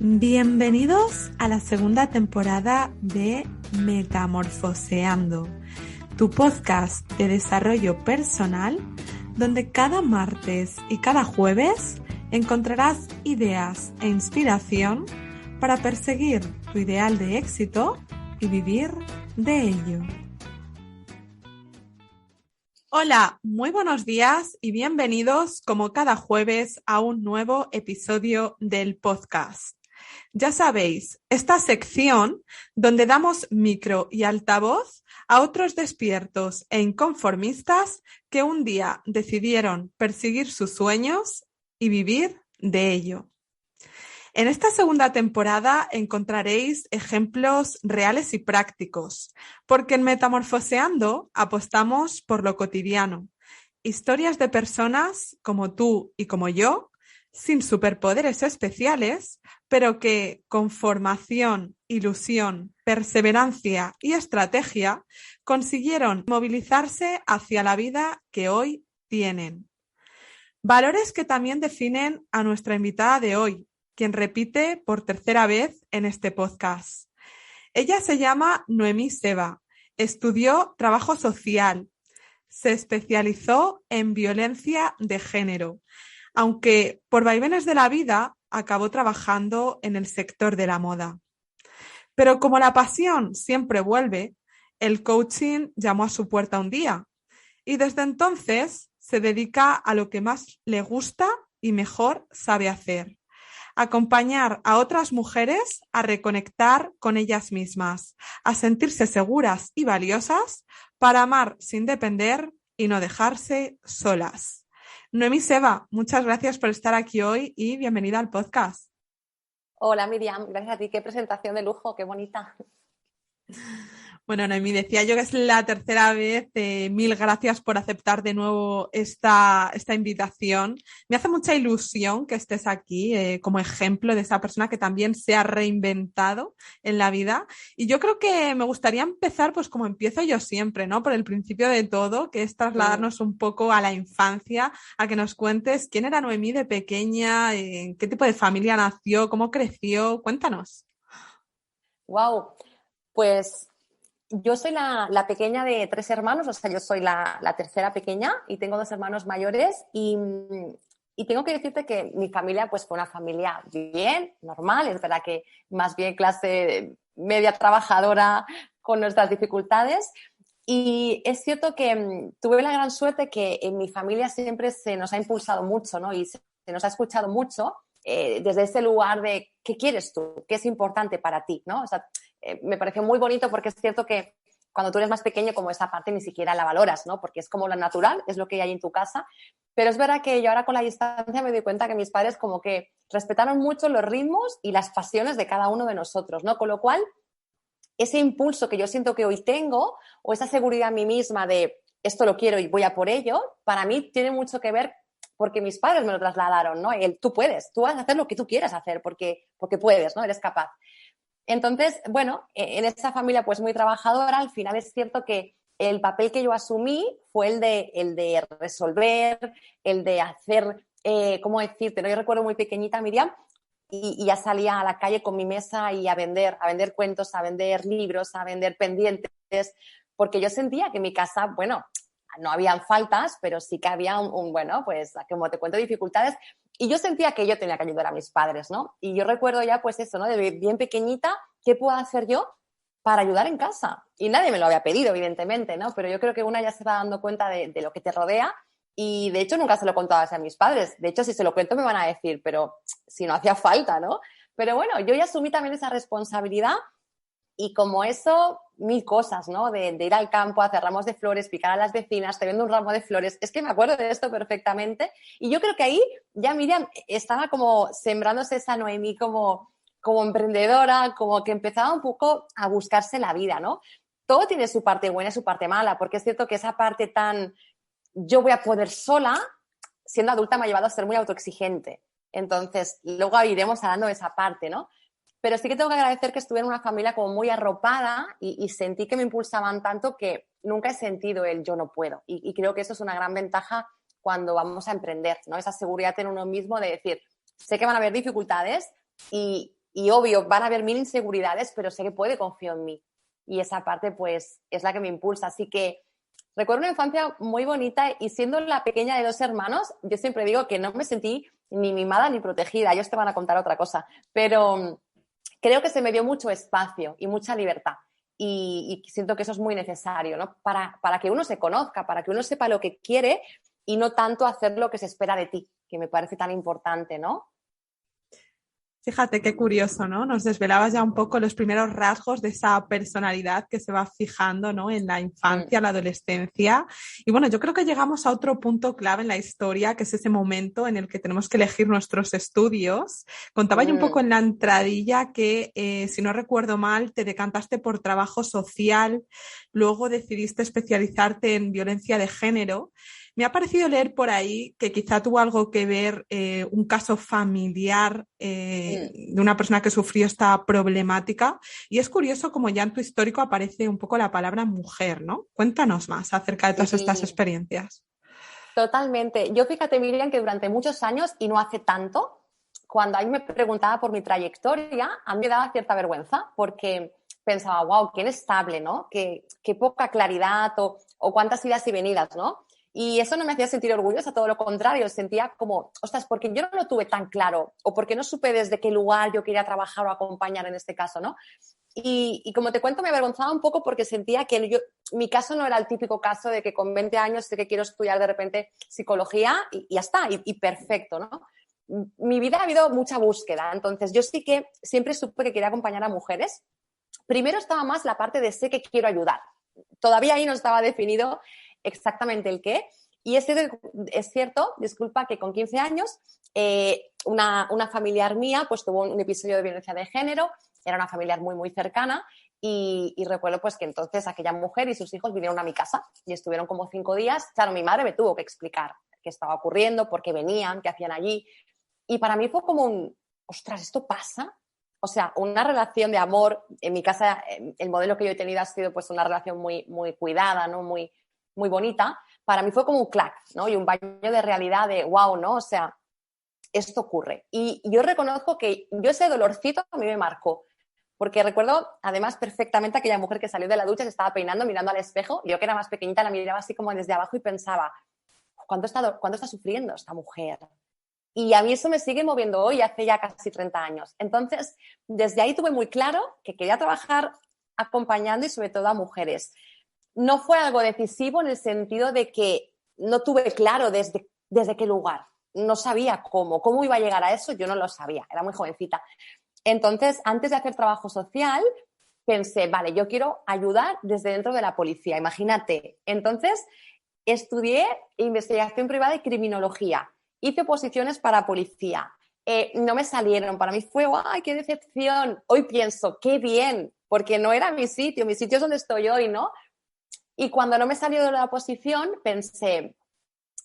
Bienvenidos a la segunda temporada de Metamorfoseando, tu podcast de desarrollo personal, donde cada martes y cada jueves encontrarás ideas e inspiración para perseguir tu ideal de éxito y vivir de ello. Hola, muy buenos días y bienvenidos como cada jueves a un nuevo episodio del podcast. Ya sabéis, esta sección donde damos micro y altavoz a otros despiertos e inconformistas que un día decidieron perseguir sus sueños y vivir de ello. En esta segunda temporada encontraréis ejemplos reales y prácticos, porque en Metamorfoseando apostamos por lo cotidiano, historias de personas como tú y como yo, sin superpoderes especiales, pero que con formación, ilusión, perseverancia y estrategia consiguieron movilizarse hacia la vida que hoy tienen. Valores que también definen a nuestra invitada de hoy, quien repite por tercera vez en este podcast. Ella se llama Noemí Seba, estudió trabajo social, se especializó en violencia de género, aunque por vaivenes de la vida acabó trabajando en el sector de la moda. Pero como la pasión siempre vuelve, el coaching llamó a su puerta un día y desde entonces se dedica a lo que más le gusta y mejor sabe hacer: acompañar a otras mujeres a reconectar con ellas mismas, a sentirse seguras y valiosas para amar sin depender y no dejarse solas. Noemí Seba, muchas gracias por estar aquí hoy y bienvenida al podcast. Hola Miriam, gracias a ti, qué presentación de lujo, qué bonita. Bueno, Noemí, decía yo que es la tercera vez. Mil gracias por aceptar de nuevo esta invitación. Me hace mucha ilusión que estés aquí como ejemplo de esa persona que también se ha reinventado en la vida. Y yo creo que me gustaría empezar pues como empiezo yo siempre, ¿no? Por el principio de todo, que es trasladarnos un poco a la infancia, a que nos cuentes quién era Noemí de pequeña, en qué tipo de familia nació, cómo creció. Cuéntanos. Wow, pues yo soy la pequeña de 3 hermanos, o sea, yo soy la tercera pequeña y tengo 2 hermanos mayores y tengo que decirte que mi familia pues fue una familia bien, normal, es verdad que más bien clase media trabajadora con nuestras dificultades. Y es cierto que tuve la gran suerte que en mi familia siempre se nos ha impulsado mucho, ¿no? Y se nos ha escuchado mucho desde ese lugar de ¿qué quieres tú? ¿Qué es importante para ti? ¿No? O sea, me pareció muy bonito porque es cierto que cuando tú eres más pequeño, como esa parte ni siquiera la valoras, ¿no? Porque es como lo natural, es lo que hay en tu casa. Pero es verdad que yo ahora con la distancia me doy cuenta que mis padres como que respetaron mucho los ritmos y las pasiones de cada uno de nosotros, ¿no? Con lo cual, ese impulso que yo siento que hoy tengo o esa seguridad en mí misma de esto lo quiero y voy a por ello, para mí tiene mucho que ver porque mis padres me lo trasladaron, ¿no? Tú puedes, tú vas a hacer lo que tú quieras hacer porque puedes, ¿no? Eres capaz. Entonces, bueno, en esa familia pues muy trabajadora, al final es cierto que el papel que yo asumí fue el de resolver, el de hacer, ¿cómo decirte? ¿No? Yo recuerdo muy pequeñita, Miriam, y ya salía a la calle con mi mesa y a vender cuentos, a vender libros, a vender pendientes, porque yo sentía que en mi casa, bueno, no habían faltas, pero sí que había bueno, pues como te cuento, dificultades. Y yo sentía que yo tenía que ayudar a mis padres, ¿no? Y yo recuerdo ya, pues eso, ¿no? De bien pequeñita, ¿qué puedo hacer yo para ayudar en casa? Y nadie me lo había pedido, evidentemente, ¿no? Pero yo creo que una ya se va dando cuenta de lo que te rodea y, de hecho, nunca se lo contaba a mis padres. De hecho, si se lo cuento me van a decir, pero si no hacía falta, ¿no? Pero bueno, yo ya asumí también esa responsabilidad. Y como eso, 1000 cosas, ¿no? De ir al campo, hacer ramos de flores, picar a las vecinas, te vendo un ramo de flores. Es que me acuerdo de esto perfectamente. Y yo creo que ahí ya Miriam estaba como sembrándose esa Noemí como emprendedora, como que empezaba un poco a buscarse la vida, ¿no? Todo tiene su parte buena y su parte mala, porque es cierto que esa parte tan yo voy a poder sola, siendo adulta me ha llevado a ser muy autoexigente. Entonces, luego iremos hablando de esa parte, ¿no? Pero sí que tengo que agradecer que estuve en una familia como muy arropada y sentí que me impulsaban tanto que nunca he sentido el yo no puedo. Y creo que eso es una gran ventaja cuando vamos a emprender, ¿no? Esa seguridad en uno mismo de decir, sé que van a haber dificultades y y obvio, van a haber mil inseguridades, pero sé que puede, confío en mí. Y esa parte, pues, es la que me impulsa. Así que recuerdo una infancia muy bonita y siendo la pequeña de 2 hermanos, yo siempre digo que no me sentí ni mimada ni protegida. Ellos te van a contar otra cosa. Pero creo que se me dio mucho espacio y mucha libertad. Y siento que eso es muy necesario, ¿no? Para que uno se conozca, para que uno sepa lo que quiere y no tanto hacer lo que se espera de ti, que me parece tan importante, ¿no? Fíjate qué curioso, ¿no? Nos desvelabas ya un poco los primeros rasgos de esa personalidad que se va fijando, ¿no? En la infancia, la adolescencia. Y bueno, yo creo que llegamos a otro punto clave en la historia, que es ese momento en el que tenemos que elegir nuestros estudios. Contaba yo un poco en la entradilla que, si no recuerdo mal, te decantaste por trabajo social, luego decidiste especializarte en violencia de género. Me ha parecido leer por ahí que quizá tuvo algo que ver un caso familiar de una persona que sufrió esta problemática. Y es curioso como ya en tu histórico aparece un poco la palabra mujer, ¿no? Cuéntanos más acerca de todas estas experiencias. Totalmente. Yo fíjate, Miriam, que durante muchos años, y no hace tanto, cuando alguien me preguntaba por mi trayectoria, a mí me daba cierta vergüenza porque pensaba, wow, qué inestable, ¿no? Qué poca claridad o cuántas idas y venidas, ¿no? Y eso no me hacía sentir orgullosa, todo lo contrario, sentía como, ostras, porque yo no lo tuve tan claro o porque no supe desde qué lugar yo quería trabajar o acompañar en este caso, ¿no? Y como te cuento, me avergonzaba un poco porque sentía que mi caso no era el típico caso de que con 20 años sé que quiero estudiar de repente psicología y ya está, y perfecto, ¿no? Mi vida ha habido mucha búsqueda, entonces yo sí que siempre supe que quería acompañar a mujeres. Primero estaba más la parte de sé que quiero ayudar. Todavía ahí no estaba definido exactamente el qué. Y es cierto, disculpa, que con 15 años una familiar mía pues tuvo un episodio de violencia de género, era una familiar muy, muy cercana y recuerdo pues que entonces aquella mujer y sus hijos vinieron a mi casa y estuvieron como 5 días. Claro, mi madre me tuvo que explicar qué estaba ocurriendo, por qué venían, qué hacían allí. Y para mí fue como ostras, ¿esto pasa? O sea, una relación de amor, en mi casa el modelo que yo he tenido ha sido pues una relación muy, muy cuidada, ¿no? Muy, muy bonita. Para mí fue como un clac, ¿no? Y un baño de realidad de wow, ¿no? O sea, esto ocurre. Y yo reconozco que ese dolorcito a mí me marcó. Porque recuerdo, además, perfectamente aquella mujer que salió de la ducha, se estaba peinando, mirando al espejo. Yo, que era más pequeñita, la miraba así como desde abajo y pensaba, ¿cuánto está sufriendo esta mujer? Y a mí eso me sigue moviendo hoy, hace ya casi 30 años. Entonces, desde ahí tuve muy claro que quería trabajar acompañando y sobre todo a mujeres. No fue algo decisivo en el sentido de que no tuve claro desde qué lugar. No sabía cómo iba a llegar a eso, yo no lo sabía, era muy jovencita. Entonces, antes de hacer trabajo social, pensé, vale, yo quiero ayudar desde dentro de la policía, imagínate. Entonces, estudié investigación privada y criminología. Hice oposiciones para policía. No me salieron. Para mí fue, ¡ay, qué decepción! Hoy pienso, ¡qué bien! Porque no era mi sitio es donde estoy hoy, ¿no? Y cuando no me salió de la oposición, pensé,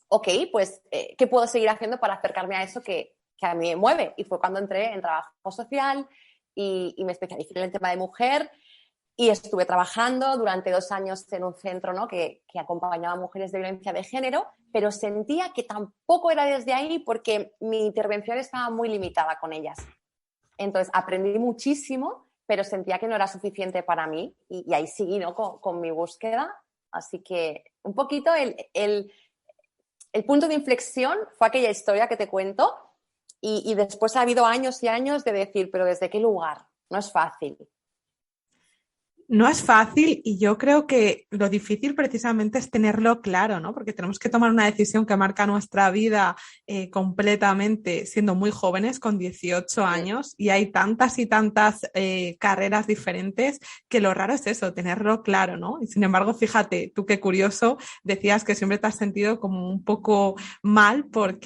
ok, pues, ¿qué puedo seguir haciendo para acercarme a eso que a mí me mueve? Y fue cuando entré en trabajo social y me especialicé en el tema de mujer y estuve trabajando durante 2 años en un centro, ¿no? que acompañaba a mujeres de violencia de género, pero sentía que tampoco era desde ahí porque mi intervención estaba muy limitada con ellas. Entonces, aprendí muchísimo, pero sentía que no era suficiente para mí y ahí seguí, ¿no? con mi búsqueda. Así que un poquito el punto de inflexión fue aquella historia que te cuento y después ha habido años y años de decir, pero ¿desde qué lugar? No es fácil. No es fácil y yo creo que lo difícil precisamente es tenerlo claro, ¿no? Porque tenemos que tomar una decisión que marca nuestra vida completamente siendo muy jóvenes, con 18 años, y hay tantas y tantas carreras diferentes que lo raro es eso, tenerlo claro, ¿no? Y sin embargo, fíjate, tú qué curioso, decías que siempre te has sentido como un poco mal por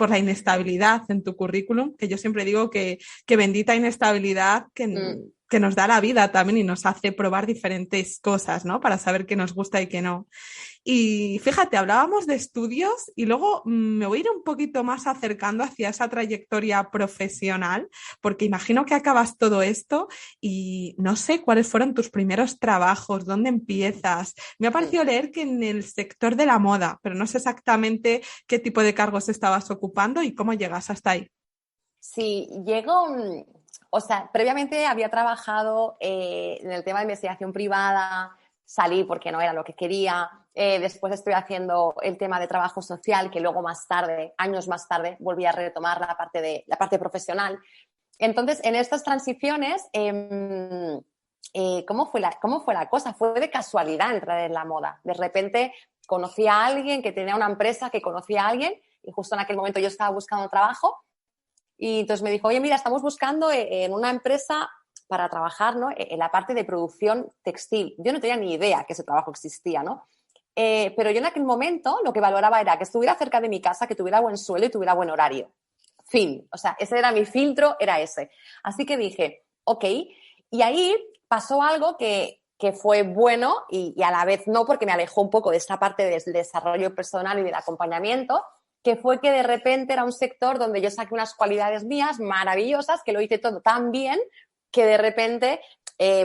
la inestabilidad en tu currículum, que yo siempre digo que bendita inestabilidad que nos da la vida también y nos hace probar diferentes cosas, ¿no? Para saber qué nos gusta y qué no. Y fíjate, hablábamos de estudios y luego me voy a ir un poquito más acercando hacia esa trayectoria profesional, porque imagino que acabas todo esto y no sé cuáles fueron tus primeros trabajos, dónde empiezas. Me ha parecido leer que en el sector de la moda, pero no sé exactamente qué tipo de cargos estabas ocupando y cómo llegas hasta ahí. Sí, o sea, previamente había trabajado en el tema de investigación privada, salí porque no era lo que quería, después estoy haciendo el tema de trabajo social, que luego más tarde, años más tarde, volví a retomar la parte profesional. Entonces, en estas transiciones, ¿cómo fue la cosa? Fue de casualidad entrar en la moda. De repente conocí a alguien que tenía una empresa, que conocía a alguien, y justo en aquel momento yo estaba buscando trabajo. Y entonces me dijo, oye, mira, estamos buscando en una empresa para trabajar, ¿no?, en la parte de producción textil. Yo no tenía ni idea que ese trabajo existía, ¿no? Pero yo en aquel momento lo que valoraba era que estuviera cerca de mi casa, que tuviera buen sueldo y tuviera buen horario. Fin. O sea, ese era mi filtro, era ese. Así que dije, ok. Y ahí pasó algo que fue bueno y a la vez no, porque me alejó un poco de esta parte del desarrollo personal y del acompañamiento, que fue que de repente era un sector donde yo saqué unas cualidades mías maravillosas, que lo hice todo tan bien, que de repente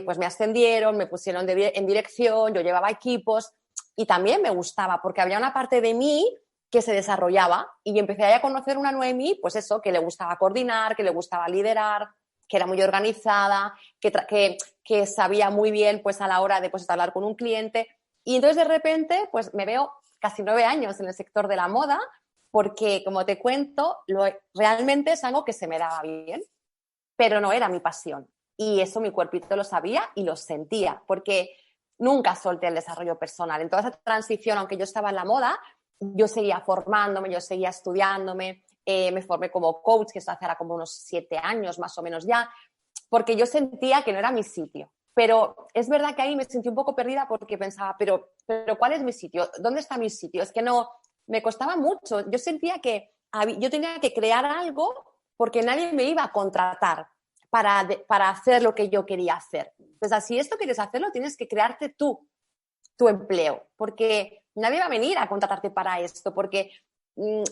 pues me ascendieron, me pusieron en dirección, yo llevaba equipos y también me gustaba, porque había una parte de mí que se desarrollaba y empecé a conocer una Noemí, pues eso, que le gustaba coordinar, que le gustaba liderar, que era muy organizada, que sabía muy bien pues a la hora de pues hablar con un cliente. Y entonces de repente pues me veo casi 9 años en el sector de la moda, porque, como te cuento, realmente es algo que se me daba bien, pero no era mi pasión. Y eso mi cuerpito lo sabía y lo sentía, porque nunca solté el desarrollo personal. En toda esa transición, aunque yo estaba en la moda, yo seguía formándome, yo seguía estudiándome, me formé como coach, que eso hace ahora como unos 7 años más o menos ya, porque yo sentía que no era mi sitio. Pero es verdad que ahí me sentí un poco perdida porque pensaba, pero ¿cuál es mi sitio? ¿Dónde está mi sitio? Es que no, me costaba mucho. Yo sentía que yo tenía que crear algo porque nadie me iba a contratar para hacer lo que yo quería hacer. Entonces, si esto quieres hacerlo, tienes que crearte tú tu empleo, porque nadie va a venir a contratarte para esto, porque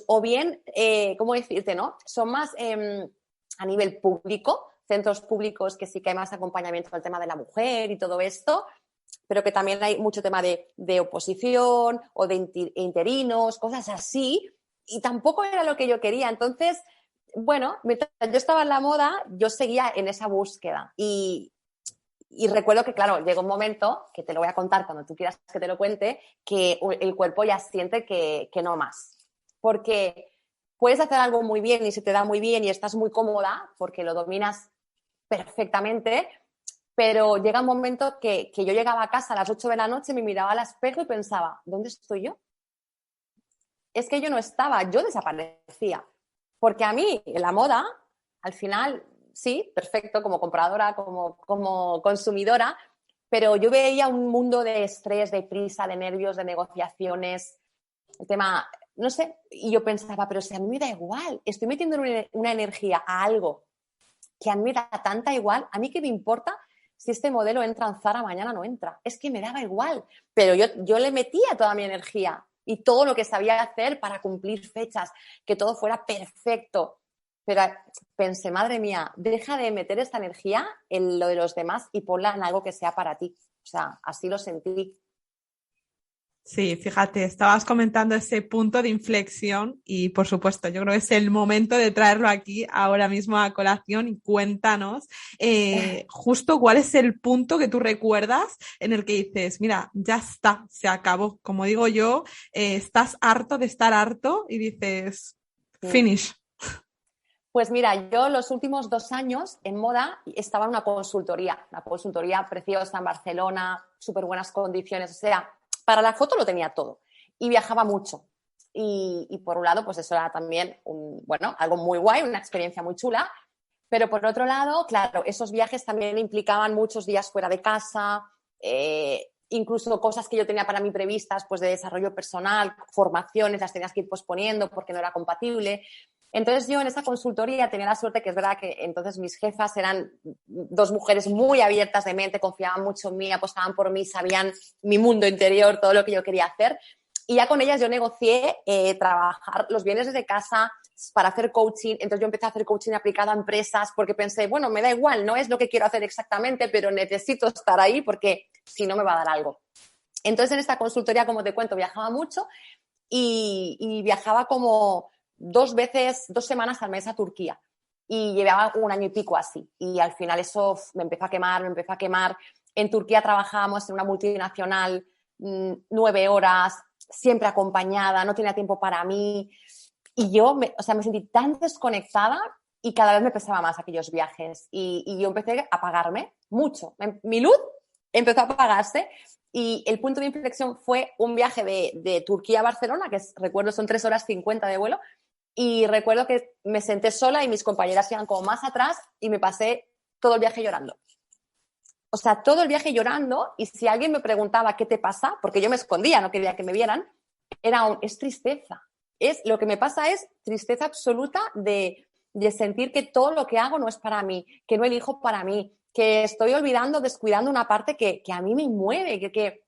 o bien, ¿cómo decirte, no? Son más a nivel público, centros públicos que sí que hay más acompañamiento al tema de la mujer y todo esto, pero que también hay mucho tema de oposición o de interinos, cosas así, y tampoco era lo que yo quería. Entonces, bueno, mientras yo estaba en la moda, yo seguía en esa búsqueda y recuerdo que, claro, llegó un momento, que te lo voy a contar cuando tú quieras que te lo cuente, que el cuerpo ya siente que no más. Porque puedes hacer algo muy bien y se te da muy bien y estás muy cómoda porque lo dominas perfectamente, pero llega un momento que yo llegaba a casa a las 8 de la noche, me miraba al espejo y pensaba, ¿dónde estoy yo? Es que yo no estaba, yo desaparecía. Porque a mí, en la moda, al final, sí, perfecto, como compradora, como consumidora, pero yo veía un mundo de estrés, de prisa, de nervios, de negociaciones, el tema, no sé, y yo pensaba, pero si a mí me da igual, estoy metiendo una energía a algo que a mí me da tanta igual, ¿a mí qué me importa si este modelo entra en Zara, mañana no entra? Es que me daba igual, pero yo le metía toda mi energía y todo lo que sabía hacer para cumplir fechas, que todo fuera perfecto. Pero pensé, madre mía, deja de meter esta energía en lo de los demás y ponla en algo que sea para ti. O sea, así lo sentí. Sí, fíjate, estabas comentando ese punto de inflexión y por supuesto, yo creo que es el momento de traerlo aquí ahora mismo a colación y cuéntanos justo cuál es el punto que tú recuerdas en el que dices, mira, ya está, se acabó. Como digo yo, estás harto de estar harto y dices, finish. Pues mira, yo los últimos 2 años en moda estaba en una consultoría preciosa en Barcelona, súper buenas condiciones, o sea, para la foto lo tenía todo y viajaba mucho. Y por un lado, pues eso era también algo muy guay, una experiencia muy chula, pero por otro lado, claro, esos viajes también implicaban muchos días fuera de casa, incluso cosas que yo tenía para mí previstas, pues de desarrollo personal, formaciones, las tenías que ir posponiendo porque no era compatible. Entonces yo en esa consultoría tenía la suerte que es verdad que entonces mis jefas eran 2 mujeres muy abiertas de mente, confiaban mucho en mí, apostaban por mí, sabían mi mundo interior, todo lo que yo quería hacer. Y ya con ellas yo negocié trabajar los bienes desde casa para hacer coaching. Entonces yo empecé a hacer coaching aplicado a empresas porque pensé, bueno, me da igual, no es lo que quiero hacer exactamente, pero necesito estar ahí porque si no me va a dar algo. Entonces en esta consultoría, como te cuento, viajaba mucho y viajaba como 2 semanas al mes a Turquía. y llevaba 1 año y pico así. Y al final eso me empezó a quemar. En Turquía trabajábamos en una multinacional 9 horas, siempre acompañada, no tenía tiempo para mí. Y yo me sentí tan desconectada y cada vez me pesaba más aquellos viajes. Y yo empecé a apagarme mucho. Mi luz empezó a apagarse y el punto de inflexión fue un viaje de Turquía a Barcelona, que recuerdo son 3 horas 50 de vuelo. Y recuerdo que me senté sola y mis compañeras iban como más atrás y me pasé todo el viaje llorando. O sea, todo el viaje llorando, y si alguien me preguntaba qué te pasa, porque yo me escondía, no quería que me vieran, es tristeza. Lo que me pasa es tristeza absoluta de sentir que todo lo que hago no es para mí, que no elijo para mí, que estoy descuidando una parte que a mí me mueve, que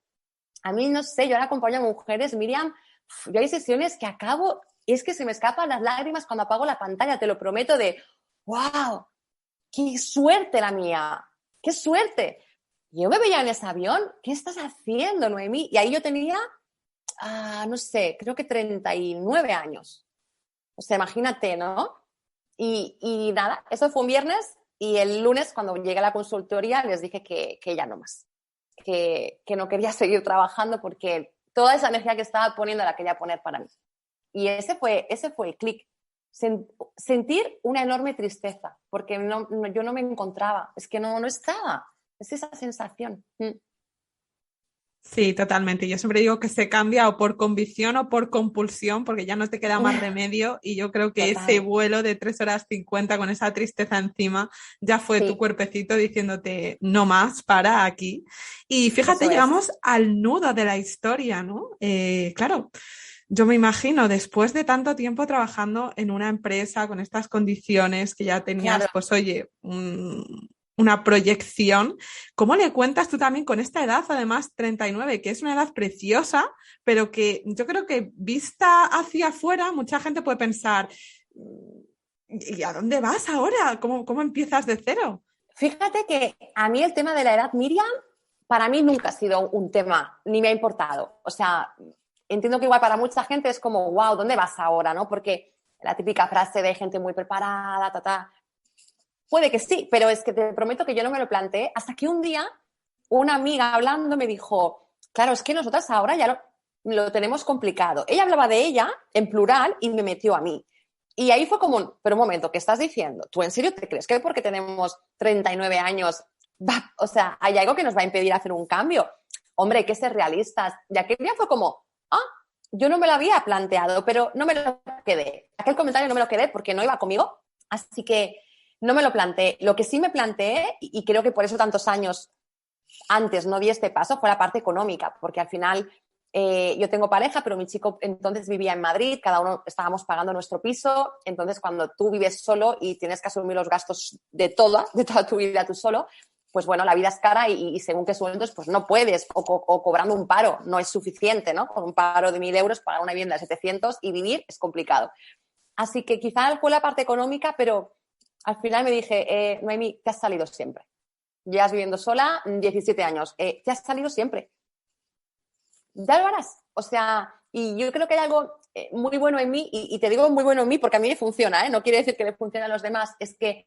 a mí, no sé, yo ahora acompaño a mujeres, Miriam, yo hay sesiones que acabo, es que se me escapan las lágrimas cuando apago la pantalla, te lo prometo, de ¡wow! ¡Qué suerte la mía! ¡Qué suerte! Yo me veía en ese avión, ¿qué estás haciendo, Noemí? Y ahí yo tenía, no sé, creo que 39 años. O sea, imagínate, ¿no? Y nada, eso fue un viernes y el lunes cuando llegué a la consultoría les dije que ya no más, que no quería seguir trabajando porque toda esa energía que estaba poniendo la quería poner para mí. Y ese fue el clic. Sentir una enorme tristeza porque yo no me encontraba, es que no estaba. Es esa sensación. Sí, totalmente. Yo siempre digo que se cambia o por convicción o por compulsión, porque ya no te queda más remedio. Y yo creo que ese Total. vuelo de 3 horas 50 con esa tristeza encima ya fue tu cuerpecito diciéndote no más, para aquí. Y fíjate, llegamos al nudo de la historia, ¿no? Claro, yo me imagino después de tanto tiempo trabajando en una empresa con estas condiciones que ya tenías, Claro. pues oye, una proyección. ¿Cómo le cuentas tú también con esta edad, además 39, que es una edad preciosa, pero que yo creo que vista hacia afuera, mucha gente puede pensar, ¿y a dónde vas ahora? ¿Cómo empiezas de cero? Fíjate que a mí el tema de la edad, Miriam, para mí nunca ha sido un tema, ni me ha importado. O sea, entiendo que igual para mucha gente es como, wow, ¿dónde vas ahora? ¿No? Porque la típica frase de gente muy preparada, puede que sí, pero es que te prometo que yo no me lo planteé hasta que un día una amiga hablando me dijo, claro, es que nosotras ahora ya lo tenemos complicado. Ella hablaba de ella en plural y me metió a mí. Y ahí fue como, pero un momento, ¿qué estás diciendo? ¿Tú en serio te crees que porque tenemos 39 años, o sea, hay algo que nos va a impedir hacer un cambio? Hombre, hay que ser realistas. Y aquel día fue como, yo no me lo había planteado, pero no me lo quedé. Aquel comentario no me lo quedé porque no iba conmigo, así que no me lo planteé. Lo que sí me planteé, y creo que por eso tantos años antes no di este paso, fue la parte económica, porque al final yo tengo pareja, pero mi chico entonces vivía en Madrid, cada uno estábamos pagando nuestro piso, entonces cuando tú vives solo y tienes que asumir los gastos de toda tu vida tú solo, pues bueno, la vida es cara y según qué sueldos, pues no puedes, o cobrando un paro no es suficiente, ¿no? Con un paro de 1.000 euros para una vivienda de 700 y vivir es complicado. Así que quizá fue la parte económica, pero al final me dije, Noemi, te has salido siempre. Llevas viviendo sola 17 años, te has salido siempre. Ya lo harás. O sea, y yo creo que hay algo muy bueno en mí, y te digo muy bueno en mí porque a mí me funciona, ¿eh? No quiere decir que le funcione a los demás, es que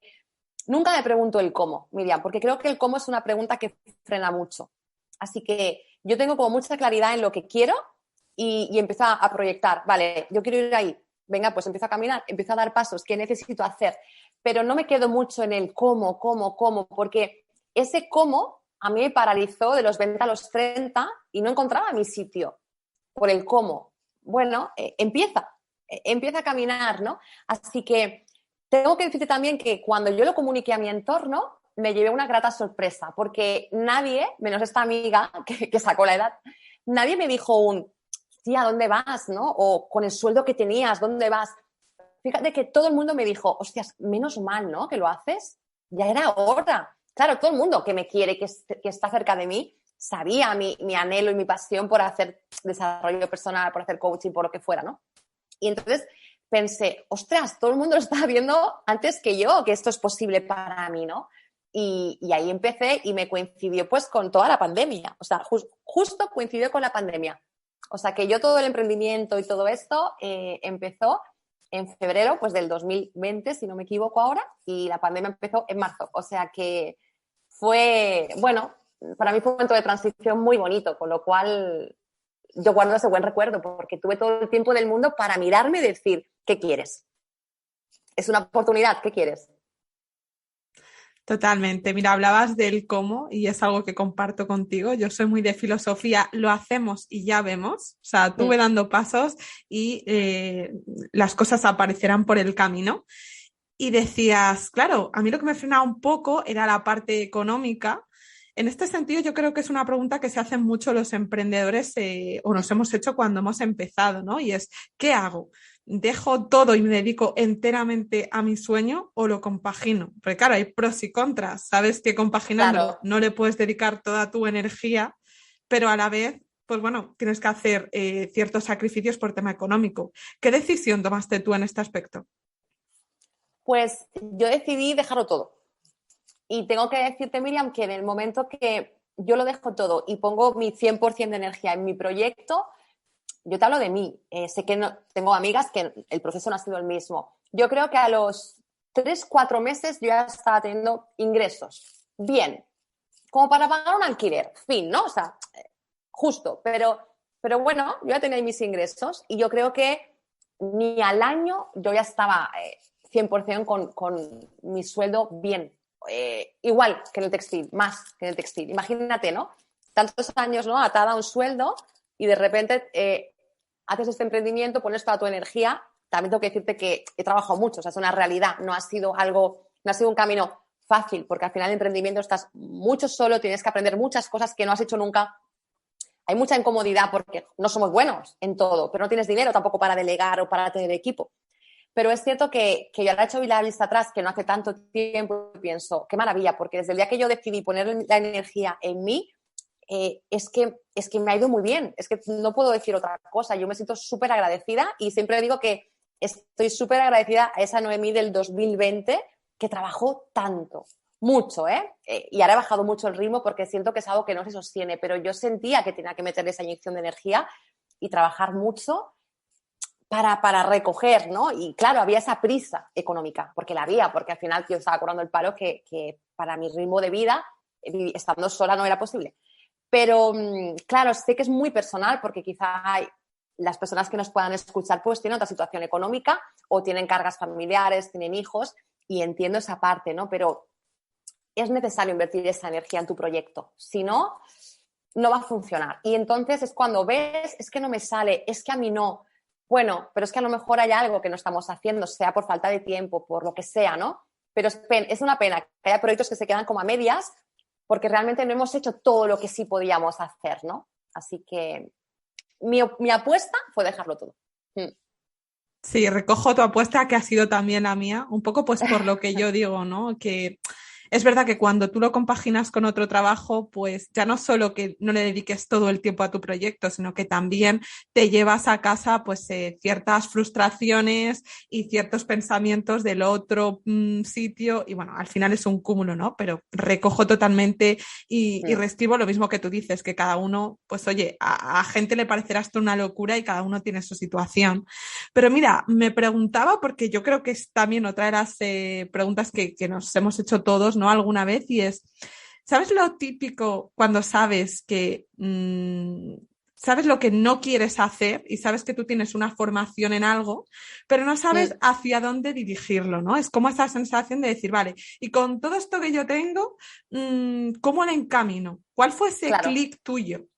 nunca me pregunto el cómo, Miriam, porque creo que el cómo es una pregunta que frena mucho. Así que yo tengo como mucha claridad en lo que quiero y empiezo a proyectar. Vale, yo quiero ir ahí. Venga, pues empiezo a caminar, empiezo a dar pasos. ¿Qué necesito hacer? Pero no me quedo mucho en el cómo, porque ese cómo a mí me paralizó de los 20 a los 30 y no encontraba mi sitio por el cómo. Bueno, empieza a caminar, ¿no? Así que tengo que decirte también que cuando yo lo comuniqué a mi entorno, me llevé una grata sorpresa, porque nadie, menos esta amiga que sacó la edad, nadie me dijo tía, ¿dónde vas? ¿No? O con el sueldo que tenías, ¿dónde vas? Fíjate que todo el mundo me dijo, hostias, menos mal, ¿no? Que lo haces. Ya era hora. Claro, todo el mundo que me quiere, que está cerca de mí, sabía mi anhelo y mi pasión por hacer desarrollo personal, por hacer coaching, por lo que fuera, ¿no? Y entonces pensé, ostras, todo el mundo lo estaba viendo antes que yo, que esto es posible para mí, ¿no? Y ahí empecé y me coincidió pues con toda la pandemia. O sea, justo coincidió con la pandemia. O sea, que yo todo el emprendimiento y todo esto empezó en febrero pues del 2020, si no me equivoco ahora, y la pandemia empezó en marzo. O sea que fue, bueno, para mí fue un momento de transición muy bonito, con lo cual yo guardo ese buen recuerdo porque tuve todo el tiempo del mundo para mirarme y decir, ¿qué quieres? Es una oportunidad, ¿qué quieres? Totalmente. Mira, hablabas del cómo y es algo que comparto contigo. Yo soy muy de filosofía, lo hacemos y ya vemos. O sea, tú ve dando pasos y las cosas aparecerán por el camino. Y decías, claro, a mí lo que me frenaba un poco era la parte económica. En este sentido, yo creo que es una pregunta que se hacen mucho los emprendedores o nos hemos hecho cuando hemos empezado, ¿no? Y es, ¿qué hago? ¿Dejo todo y me dedico enteramente a mi sueño o lo compagino? Porque claro, hay pros y contras. Sabes que compaginándolo Claro. no le puedes dedicar toda tu energía, pero a la vez, pues bueno, tienes que hacer ciertos sacrificios por tema económico. ¿Qué decisión tomaste tú en este aspecto? Pues yo decidí dejarlo todo. Y tengo que decirte, Miriam, que en el momento que yo lo dejo todo y pongo mi 100% de energía en mi proyecto, yo te hablo de mí. Sé que no, tengo amigas que el proceso no ha sido el mismo. Yo creo que a los 3, 4 meses yo ya estaba teniendo ingresos. Bien, como para pagar un alquiler, fin, ¿no? O sea, justo. Pero bueno, yo ya tenía mis ingresos y yo creo que ni al año yo ya estaba 100% con mi sueldo bien. Igual que en el textil, más que en el textil. Imagínate, ¿no? Tantos años, ¿no? Atada a un sueldo y de repente haces este emprendimiento, pones toda tu energía. También tengo que decirte que he trabajado mucho, o sea, es una realidad, no ha sido un camino fácil, porque al final el emprendimiento estás mucho solo, tienes que aprender muchas cosas que no has hecho nunca. Hay mucha incomodidad porque no somos buenos en todo, pero no tienes dinero tampoco para delegar o para tener equipo. Pero es cierto que yo ahora he hecho la vista atrás, que no hace tanto tiempo, y pienso, qué maravilla, porque desde el día que yo decidí poner la energía en mí, es que me ha ido muy bien. Es que no puedo decir otra cosa. Yo me siento súper agradecida y siempre digo que estoy súper agradecida a esa Noemí del 2020 que trabajó tanto, mucho, ¿eh? Y ahora he bajado mucho el ritmo porque siento que es algo que no se sostiene, pero yo sentía que tenía que meter esa inyección de energía y trabajar mucho para recoger, ¿no? Y claro, había esa prisa económica, porque la había, porque al final yo estaba cobrando el palo que para mi ritmo de vida, estando sola, no era posible. Pero, claro, sé que es muy personal porque quizá las personas que nos puedan escuchar pues tienen otra situación económica o tienen cargas familiares, tienen hijos y entiendo esa parte, ¿no? Pero es necesario invertir esa energía en tu proyecto. Si no, no va a funcionar. Y entonces es cuando ves, es que no me sale, es que a mí no. Bueno, pero es que a lo mejor hay algo que no estamos haciendo, sea por falta de tiempo, por lo que sea, ¿no? Pero es una pena que haya proyectos que se quedan como a medias porque realmente no hemos hecho todo lo que sí podíamos hacer, ¿no? Así que mi apuesta fue dejarlo todo. Sí, recojo tu apuesta que ha sido también la mía, un poco pues por lo que yo digo, ¿no? Que es verdad que cuando tú lo compaginas con otro trabajo, pues ya no solo que no le dediques todo el tiempo a tu proyecto, sino que también te llevas a casa pues ciertas frustraciones y ciertos pensamientos del otro sitio y bueno, al final es un cúmulo, ¿no? Pero recojo totalmente y reescribo lo mismo que tú dices, que cada uno, pues oye, a gente le parecerá esto una locura y cada uno tiene su situación. Pero mira, me preguntaba, porque yo creo que es también otra de las preguntas que nos hemos hecho todos, ¿no? Alguna vez, y es, ¿sabes lo típico cuando sabes que sabes lo que no quieres hacer y sabes que tú tienes una formación en algo, pero no sabes hacia dónde dirigirlo, ¿no? Es como esa sensación de decir, vale, y con todo esto que yo tengo, ¿cómo le encamino? ¿Cuál fue ese Claro. clic tuyo?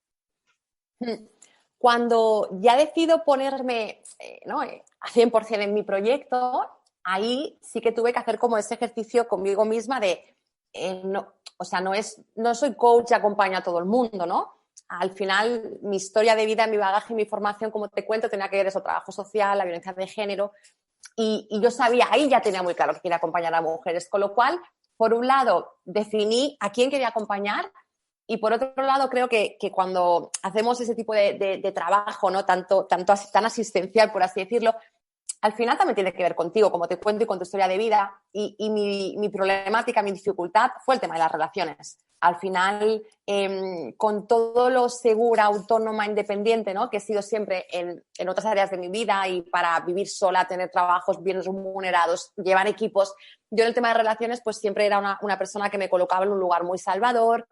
Cuando ya decido ponerme ¿no? A 100% en mi proyecto, ahí sí que tuve que hacer como ese ejercicio conmigo misma de, no, o sea, no soy coach y acompaño a todo el mundo, ¿no? Al final, mi historia de vida, mi bagaje, mi formación, como te cuento, tenía que ver eso, trabajo social, la violencia de género, y yo sabía, ahí ya tenía muy claro que quería acompañar a mujeres, con lo cual, por un lado, definí a quién quería acompañar. Y por otro lado, creo que cuando hacemos ese tipo de trabajo, ¿no? Tan asistencial, por así decirlo, al final también tiene que ver contigo, como te cuento, y con tu historia de vida. Y mi problemática, mi dificultad fue el tema de las relaciones. Al final, con todo lo segura, autónoma, independiente, ¿no?, que he sido siempre en otras áreas de mi vida, y para vivir sola, tener trabajos bien remunerados, llevar equipos, yo en el tema de relaciones pues siempre era una persona que me colocaba en un lugar muy salvador,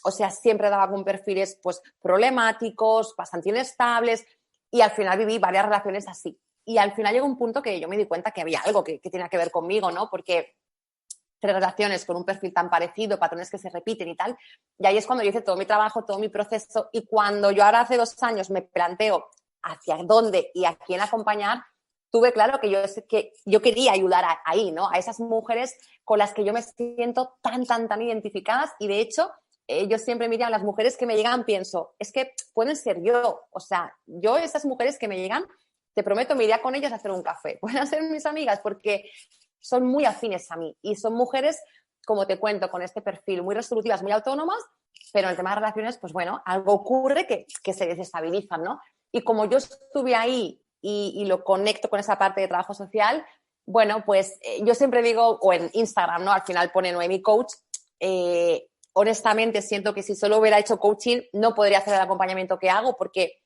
o sea, siempre daba con perfiles pues problemáticos, bastante inestables, y al final viví varias relaciones así. Y al final llegó un punto que yo me di cuenta que había algo que tenía que ver conmigo, ¿no? Porque 3 relaciones con un perfil tan parecido, patrones que se repiten y tal, y ahí es cuando yo hice todo mi trabajo, todo mi proceso, y cuando yo ahora hace 2 años me planteo hacia dónde y a quién acompañar, tuve claro que yo quería ayudar ahí, ¿no? A esas mujeres con las que yo me siento tan identificadas, y de hecho, yo siempre, Miriam, las mujeres que me llegan pienso, es que pueden ser yo, o sea, yo esas mujeres que me llegan, te prometo, me iría con ellas a hacer un café, pueden ser mis amigas, porque son muy afines a mí y son mujeres, como te cuento, con este perfil, muy resolutivas, muy autónomas, pero en el tema de relaciones, pues bueno, algo ocurre que se desestabilizan, ¿no? Y como yo estuve ahí y lo conecto con esa parte de trabajo social, bueno, pues yo siempre digo, o en Instagram, ¿no?, al final pone Noemi Coach, honestamente siento que si solo hubiera hecho coaching no podría hacer el acompañamiento que hago, porque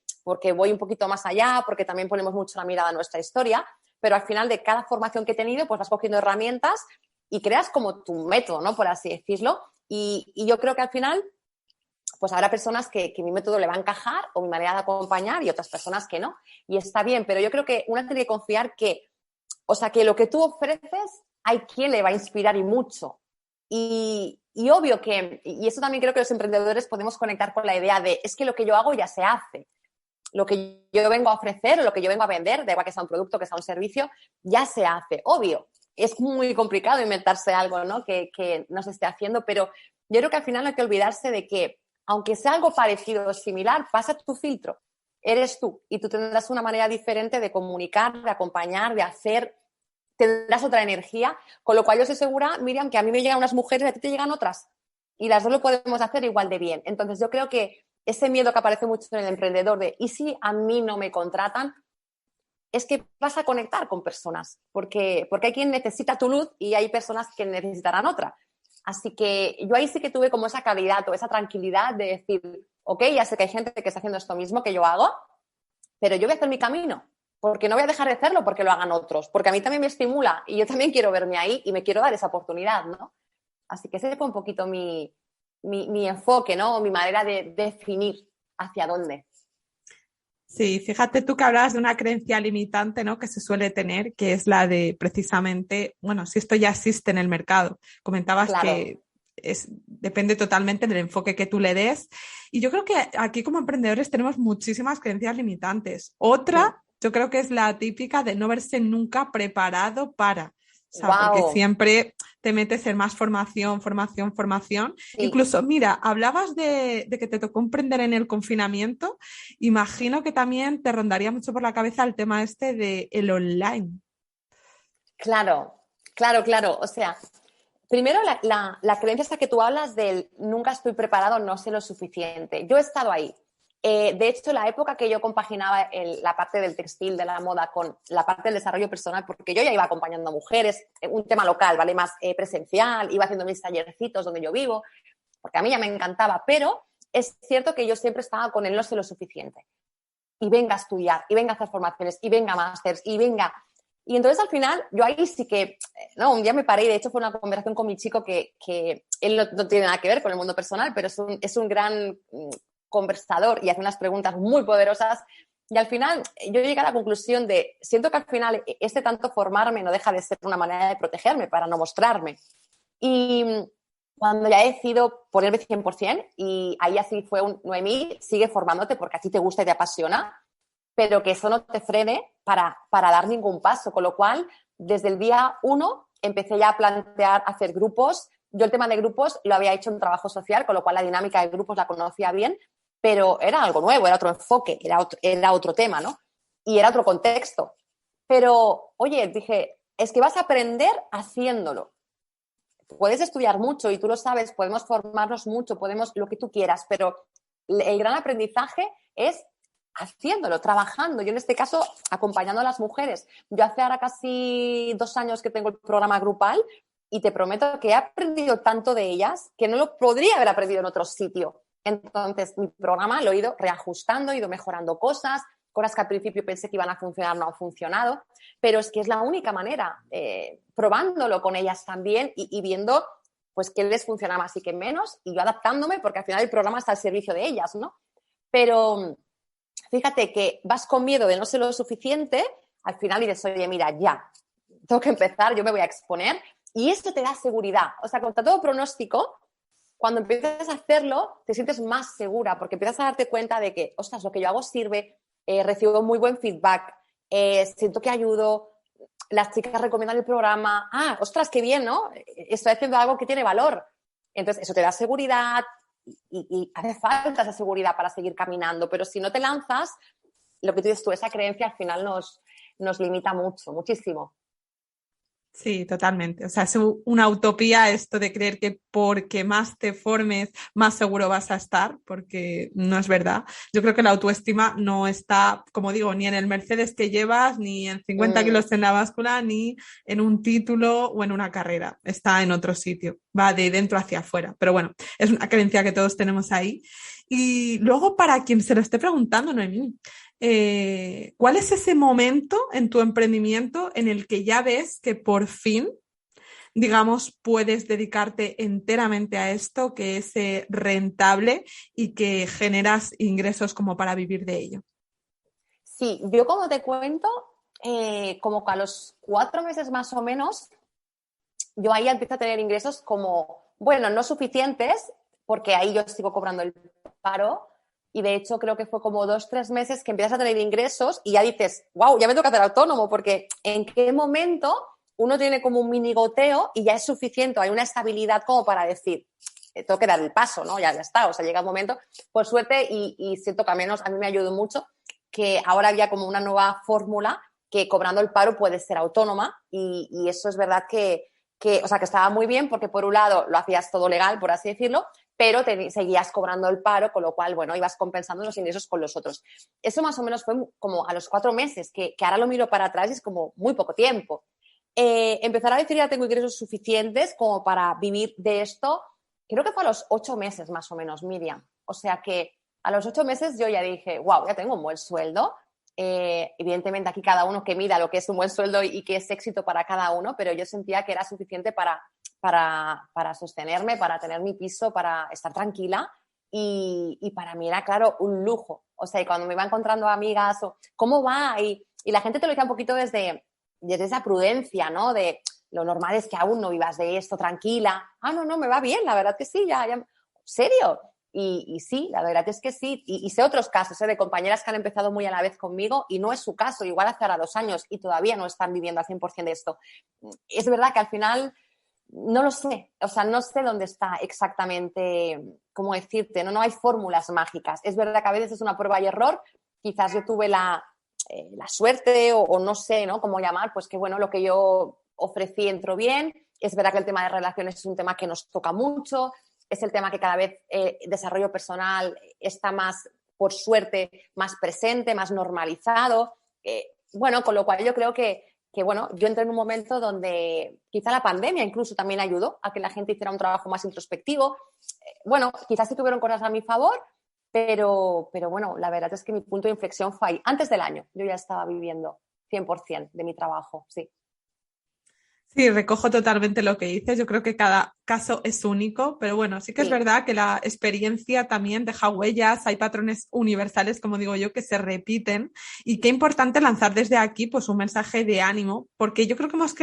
voy un poquito más allá, porque también ponemos mucho la mirada a nuestra historia, pero al final de cada formación que he tenido, pues vas cogiendo herramientas y creas como tu método, ¿no?, por así decirlo. Y yo creo que al final, pues habrá personas que mi método le va a encajar o mi manera de acompañar, y otras personas que no. Y está bien, pero yo creo que una tiene que confiar que, o sea, que lo que tú ofreces hay quien le va a inspirar, y mucho. Y obvio que, y eso también creo que los emprendedores podemos conectar con la idea de, es que lo que yo hago ya se hace. Lo que yo vengo a ofrecer o lo que yo vengo a vender, da igual que sea un producto, que sea un servicio, ya se hace. Obvio, es muy complicado inventarse algo, ¿no?, que no se esté haciendo, pero yo creo que al final no hay que olvidarse de que, aunque sea algo parecido o similar, pasa tu filtro. Eres tú, y tú tendrás una manera diferente de comunicar, de acompañar, de hacer, tendrás otra energía, con lo cual yo estoy segura, Miriam, que a mí me llegan unas mujeres y a ti te llegan otras, y las dos lo podemos hacer igual de bien. Entonces yo creo que ese miedo que aparece mucho en el emprendedor de, ¿y si a mí no me contratan?, es que vas a conectar con personas, porque hay quien necesita tu luz y hay personas que necesitarán otra. Así que yo ahí sí que tuve como esa claridad o esa tranquilidad de decir, ok, ya sé que hay gente que está haciendo esto mismo que yo hago, pero yo voy a hacer mi camino, porque no voy a dejar de hacerlo porque lo hagan otros, porque a mí también me estimula y yo también quiero verme ahí y me quiero dar esa oportunidad, ¿no? Así que ese fue un poquito mi enfoque, ¿no?, mi manera de definir hacia dónde. Sí, fíjate tú que hablabas de una creencia limitante, ¿no?, que se suele tener, que es la de precisamente, bueno, si esto ya existe en el mercado. Comentabas Claro. que depende totalmente del enfoque que tú le des. Y yo creo que aquí como emprendedores tenemos muchísimas creencias limitantes. Otra, yo creo que es la típica de no verse nunca preparado para. O sea, porque Wow. siempre te metes en más formación. Sí. Incluso, mira, hablabas de que te tocó emprender en el confinamiento. Imagino que también te rondaría mucho por la cabeza el tema este de el online. Claro. O sea, primero la creencia esta que tú hablas del nunca estoy preparado, no sé lo suficiente. Yo he estado ahí. De hecho, la época que yo compaginaba la parte del textil, de la moda, con la parte del desarrollo personal, porque yo ya iba acompañando a mujeres, un tema local, ¿vale?, más presencial, iba haciendo mis tallercitos donde yo vivo, porque a mí ya me encantaba, pero es cierto que yo siempre estaba con el no sé lo suficiente. Y venga a estudiar, y venga a hacer formaciones, y venga a másters, y venga. Y entonces al final yo ahí sí que, no, un día me paré, y de hecho fue una conversación con mi chico que él no tiene nada que ver con el mundo personal, pero es un gran conversador y hace unas preguntas muy poderosas. Y al final yo llegué a la conclusión de, siento que al final este tanto formarme no deja de ser una manera de protegerme para no mostrarme. Y cuando ya he decidido ponerme 100%, y ahí así fue un Noemí, sigue formándote porque a ti te gusta y te apasiona, pero que eso no te frene para dar ningún paso. Con lo cual, desde el día 1 empecé ya a plantear hacer grupos. Yo el tema de grupos lo había hecho en trabajo social, con lo cual la dinámica de grupos la conocía bien, pero era algo nuevo, era otro enfoque, era otro tema, ¿no? Y era otro contexto. Pero, oye, dije, es que vas a aprender haciéndolo. Puedes estudiar mucho y tú lo sabes, podemos formarnos mucho, podemos lo que tú quieras, pero el gran aprendizaje es haciéndolo, trabajando. Yo en este caso, acompañando a las mujeres. Yo hace ahora casi 2 años que tengo el programa grupal y te prometo que he aprendido tanto de ellas que no lo podría haber aprendido en otro sitio. Entonces, mi programa lo he ido reajustando, he ido mejorando cosas que al principio pensé que iban a funcionar, no han funcionado, pero es que es la única manera, probándolo con ellas también y viendo pues qué les funciona más y qué menos, y yo adaptándome, porque al final el programa está al servicio de ellas, ¿no? Pero fíjate que vas con miedo de no ser lo suficiente, al final dices, oye, mira, ya, tengo que empezar, yo me voy a exponer, y esto te da seguridad. O sea, contra todo pronóstico, cuando empiezas a hacerlo, te sientes más segura, porque empiezas a darte cuenta de que, ostras, lo que yo hago sirve, recibo muy buen feedback, siento que ayudo, las chicas recomiendan el programa, ostras, qué bien, ¿no? Estoy haciendo algo que tiene valor. Entonces, eso te da seguridad y hace falta esa seguridad para seguir caminando, pero si no te lanzas, lo que tú dices tú, esa creencia al final nos limita mucho, muchísimo. Sí, totalmente. O sea, es una utopía esto de creer que porque más te formes, más seguro vas a estar, porque no es verdad. Yo creo que la autoestima no está, como digo, ni en el Mercedes que llevas, ni en 50 kilos en la báscula, ni en un título o en una carrera. Está en otro sitio, va de dentro hacia afuera. Pero bueno, es una creencia que todos tenemos ahí. Y luego, para quien se lo esté preguntando, Noemí, ¿cuál es ese momento en tu emprendimiento en el que ya ves que por fin, digamos, puedes dedicarte enteramente a esto, que es rentable y que generas ingresos como para vivir de ello? Sí, yo como te cuento, como que a los 4 meses más o menos, yo ahí empiezo a tener ingresos como, bueno, no suficientes, porque ahí yo sigo cobrando el paro, y de hecho creo que fue como 2, 3 meses que empiezas a tener ingresos y ya dices, wow, ya me tengo que hacer autónomo, porque en qué momento uno tiene como un mini goteo y ya es suficiente, hay una estabilidad como para decir, tengo que dar el paso, ¿no? Ya está, o sea, llega un momento, por suerte, y siento que al menos a mí me ayudó mucho, que ahora había como una nueva fórmula que cobrando el paro puedes ser autónoma y eso es verdad o sea, que estaba muy bien porque por un lado lo hacías todo legal, por así decirlo, pero seguías cobrando el paro, con lo cual, bueno, ibas compensando los ingresos con los otros. Eso más o menos fue como a los 4 meses, que ahora lo miro para atrás y es como muy poco tiempo. Empezar a decir ya tengo ingresos suficientes como para vivir de esto, creo que fue a los 8 meses más o menos, Miriam. O sea que a los 8 meses yo ya dije, wow, ya tengo un buen sueldo. Evidentemente aquí cada uno que mida lo que es un buen sueldo y que es éxito para cada uno, pero yo sentía que era suficiente para sostenerme, para tener mi piso, para estar tranquila y para mí era, claro, un lujo. O sea, y cuando me iba encontrando amigas, o ¿cómo va? Y la gente te lo decía un poquito desde esa prudencia, ¿no? De lo normal es que aún no vivas de esto tranquila. No, me va bien, la verdad que sí, ya. ¿Serio? Y sí, la verdad es que sí. Y sé otros casos de compañeras que han empezado muy a la vez conmigo y no es su caso. Igual hace ahora 2 años y todavía no están viviendo al 100% de esto. Es verdad que al final no lo sé. O sea, no sé dónde está exactamente, cómo decirte. No hay fórmulas mágicas. Es verdad que a veces es una prueba y error. Quizás yo tuve la suerte o no sé, ¿no? Cómo llamar, pues que bueno, lo que yo ofrecí entró bien. Es verdad que el tema de relaciones es un tema que nos toca mucho. Es el tema que cada vez desarrollo personal está más, por suerte, más presente, más normalizado. Bueno, con lo cual yo creo que bueno, yo entré en un momento donde quizá la pandemia incluso también ayudó a que la gente hiciera un trabajo más introspectivo. Bueno, quizás sí tuvieron cosas a mi favor, pero bueno, la verdad es que mi punto de inflexión fue ahí. Antes del año yo ya estaba viviendo 100% de mi trabajo, sí. Sí, recojo totalmente lo que dices. Yo creo que cada caso es único, pero bueno, sí que es verdad que la experiencia también deja huellas, hay patrones universales, como digo yo, que se repiten y qué importante lanzar desde aquí pues un mensaje de ánimo, porque yo creo que hemos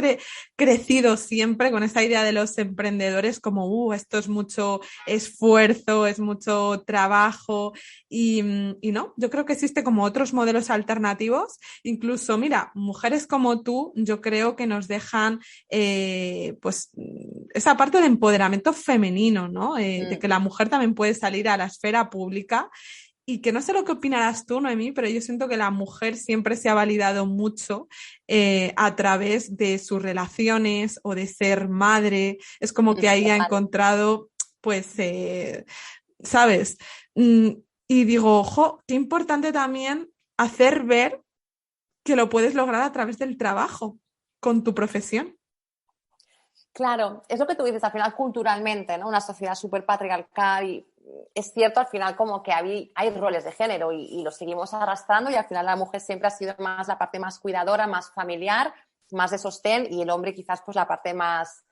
crecido siempre con esta idea de los emprendedores como, esto es mucho esfuerzo, es mucho trabajo y no, yo creo que existe como otros modelos alternativos, incluso, mira, mujeres como tú, yo creo que nos dejan pues esa parte de empoderamiento femenino, ¿no? De que la mujer también puede salir a la esfera pública y que no sé lo que opinarás tú, Noemí, pero yo siento que la mujer siempre se ha validado mucho a través de sus relaciones o de ser madre. Es como que ahí ha encontrado, pues, ¿sabes? Y digo, ojo, qué importante también hacer ver que lo puedes lograr a través del trabajo, con tu profesión. Claro, es lo que tú dices, al final culturalmente, ¿no? Una sociedad súper patriarcal y es cierto, al final como que hay roles de género y los seguimos arrastrando y al final la mujer siempre ha sido más la parte más cuidadora, más familiar, más de sostén y el hombre quizás pues la parte más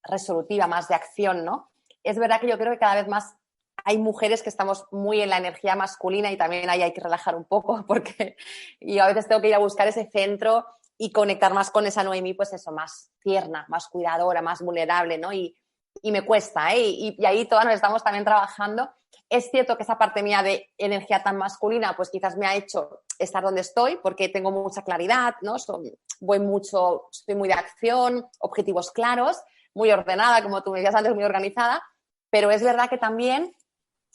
resolutiva, más de acción, ¿no? Es verdad que yo creo que cada vez más hay mujeres que estamos muy en la energía masculina y también ahí hay que relajar un poco porque yo a veces tengo que ir a buscar ese centro y conectar más con esa Noemí, pues eso, más tierna, más cuidadora, más vulnerable, ¿no? Y me cuesta, ¿eh? Y ahí todas nos estamos también trabajando. Es cierto que esa parte mía de energía tan masculina, pues quizás me ha hecho estar donde estoy porque tengo mucha claridad, ¿no? Soy muy de acción, objetivos claros, muy ordenada, como tú me decías antes, muy organizada, pero es verdad que también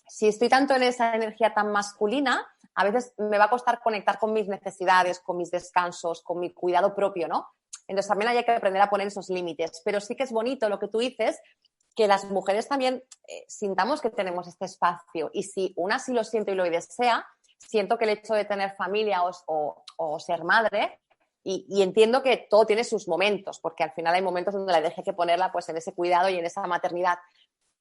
si estoy tanto en esa energía tan masculina, a veces me va a costar conectar con mis necesidades, con mis descansos, con mi cuidado propio, ¿no? Entonces también hay que aprender a poner esos límites. Pero sí que es bonito lo que tú dices, que las mujeres también sintamos que tenemos este espacio. Y si una sí lo siente y lo desea, siento que el hecho de tener familia o ser madre, y entiendo que todo tiene sus momentos, porque al final hay momentos donde la deje que ponerla pues en ese cuidado y en esa maternidad.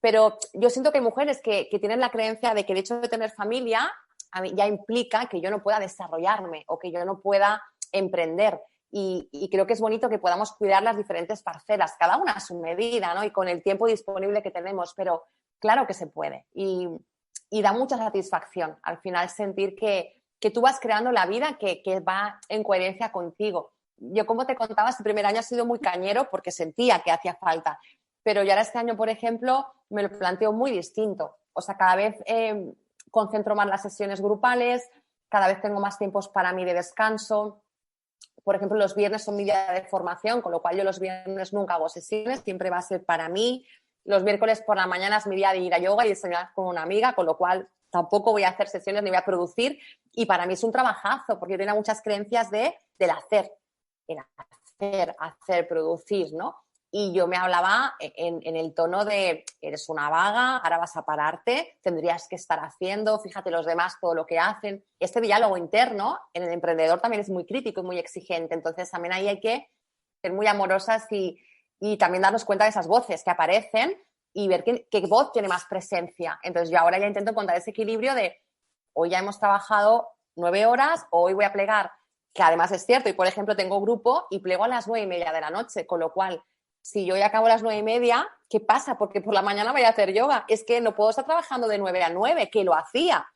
Pero yo siento que hay mujeres que tienen la creencia de que el hecho de tener familia a mí ya implica que yo no pueda desarrollarme o que yo no pueda emprender. Y creo que es bonito que podamos cuidar las diferentes parcelas, cada una a su medida, ¿no? Y con el tiempo disponible que tenemos, pero claro que se puede. Y da mucha satisfacción al final sentir que tú vas creando la vida que va en coherencia contigo. Yo, como te contaba, este primer año ha sido muy cañero porque sentía que hacía falta. Pero ya este año, por ejemplo, me lo planteo muy distinto. O sea, cada vez concentro más las sesiones grupales, cada vez tengo más tiempos para mí de descanso. Por ejemplo, los viernes son mi día de formación, con lo cual yo los viernes nunca hago sesiones, siempre va a ser para mí. Los miércoles por la mañana es mi día de ir a yoga y desayunar con una amiga, con lo cual tampoco voy a hacer sesiones ni voy a producir. Y para mí es un trabajazo, porque yo tenía muchas creencias del hacer, hacer, producir, ¿no? Y yo me hablaba en el tono de eres una vaga, ahora vas a pararte, tendrías que estar haciendo, fíjate los demás todo lo que hacen. Este diálogo interno en el emprendedor también es muy crítico y muy exigente, entonces también ahí hay que ser muy amorosas y también darnos cuenta de esas voces que aparecen y ver qué voz tiene más presencia. Entonces yo ahora ya intento encontrar ese equilibrio de hoy ya hemos trabajado 9 horas, hoy voy a plegar, que además es cierto, y por ejemplo tengo grupo y plego a las 9:30 de la noche, con lo cual si yo ya acabo a las 9:30, ¿qué pasa? Porque por la mañana voy a hacer yoga. Es que no puedo estar trabajando de 9 a 9, que lo hacía.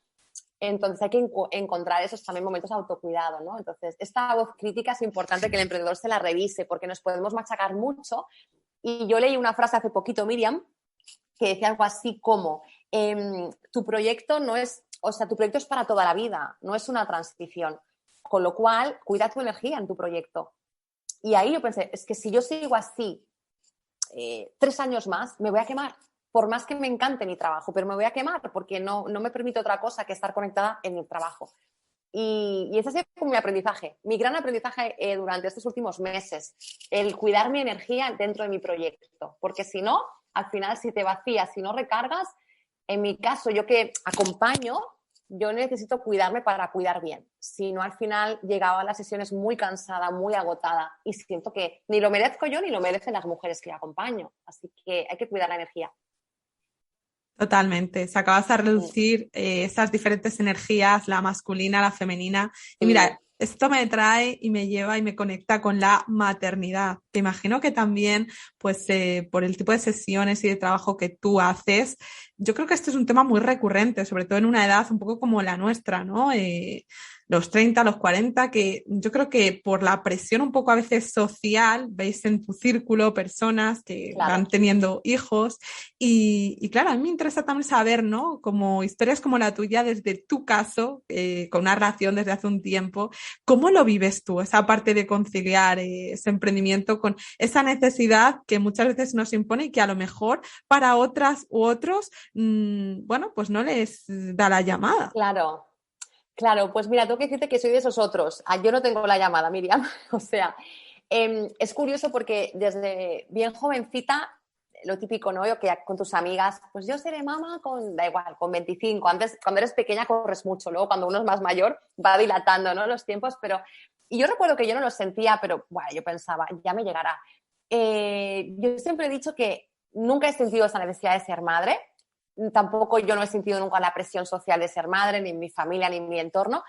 Entonces hay que encontrar esos también momentos de autocuidado, ¿no? Entonces, esta voz crítica es importante que el emprendedor se la revise porque nos podemos machacar mucho. Y yo leí una frase hace poquito, Miriam, que decía algo así como, tu proyecto no es, o sea, tu proyecto es para toda la vida, no es una transición. Con lo cual, cuida tu energía en tu proyecto. Y ahí yo pensé, es que si yo sigo así 3 años más, me voy a quemar. Por más que me encante mi trabajo, pero me voy a quemar porque no me permite otra cosa que estar conectada en el trabajo. Y ese ha sido como mi aprendizaje, mi gran aprendizaje durante estos últimos meses, el cuidar mi energía dentro de mi proyecto. Porque si no, al final, si te vacías, si no recargas, en mi caso, yo que acompaño, yo necesito cuidarme para cuidar bien. Si no, al final llegaba a las sesiones muy cansada, muy agotada y siento que ni lo merezco yo ni lo merecen las mujeres que acompaño. Así que hay que cuidar la energía. Totalmente. Se acabas de reducir esas diferentes energías, la masculina, la femenina. Y Sí. mira, esto me trae y me lleva y me conecta con la maternidad. Te imagino que también, pues, por el tipo de sesiones y de trabajo que tú haces, yo creo que este es un tema muy recurrente, sobre todo en una edad un poco como la nuestra, ¿no? Los 30, los 40, que yo creo que por la presión un poco a veces social, veis en tu círculo personas que Claro. van teniendo hijos y claro, a mí me interesa también saber, ¿no? Como historias como la tuya, desde tu caso, con una relación desde hace un tiempo, ¿cómo lo vives tú, esa parte de conciliar ese emprendimiento con esa necesidad que muchas veces nos impone y que a lo mejor para otras u otros, bueno, pues no les da la llamada? Claro. Claro, pues mira, tengo que decirte que soy de esos otros. Yo no tengo la llamada, Miriam. O sea, es curioso porque desde bien jovencita lo típico, ¿no? Que con tus amigas, pues yo seré mamá da igual, con 25. Antes, cuando eres pequeña, corres mucho. Luego, cuando uno es más mayor, va dilatando, ¿no? Los tiempos, y yo recuerdo que yo no lo sentía, pero, bueno, yo pensaba, ya me llegará. Yo siempre he dicho que nunca he sentido esa necesidad de ser madre. Tampoco yo no he sentido nunca la presión social de ser madre, ni en mi familia, ni en mi entorno.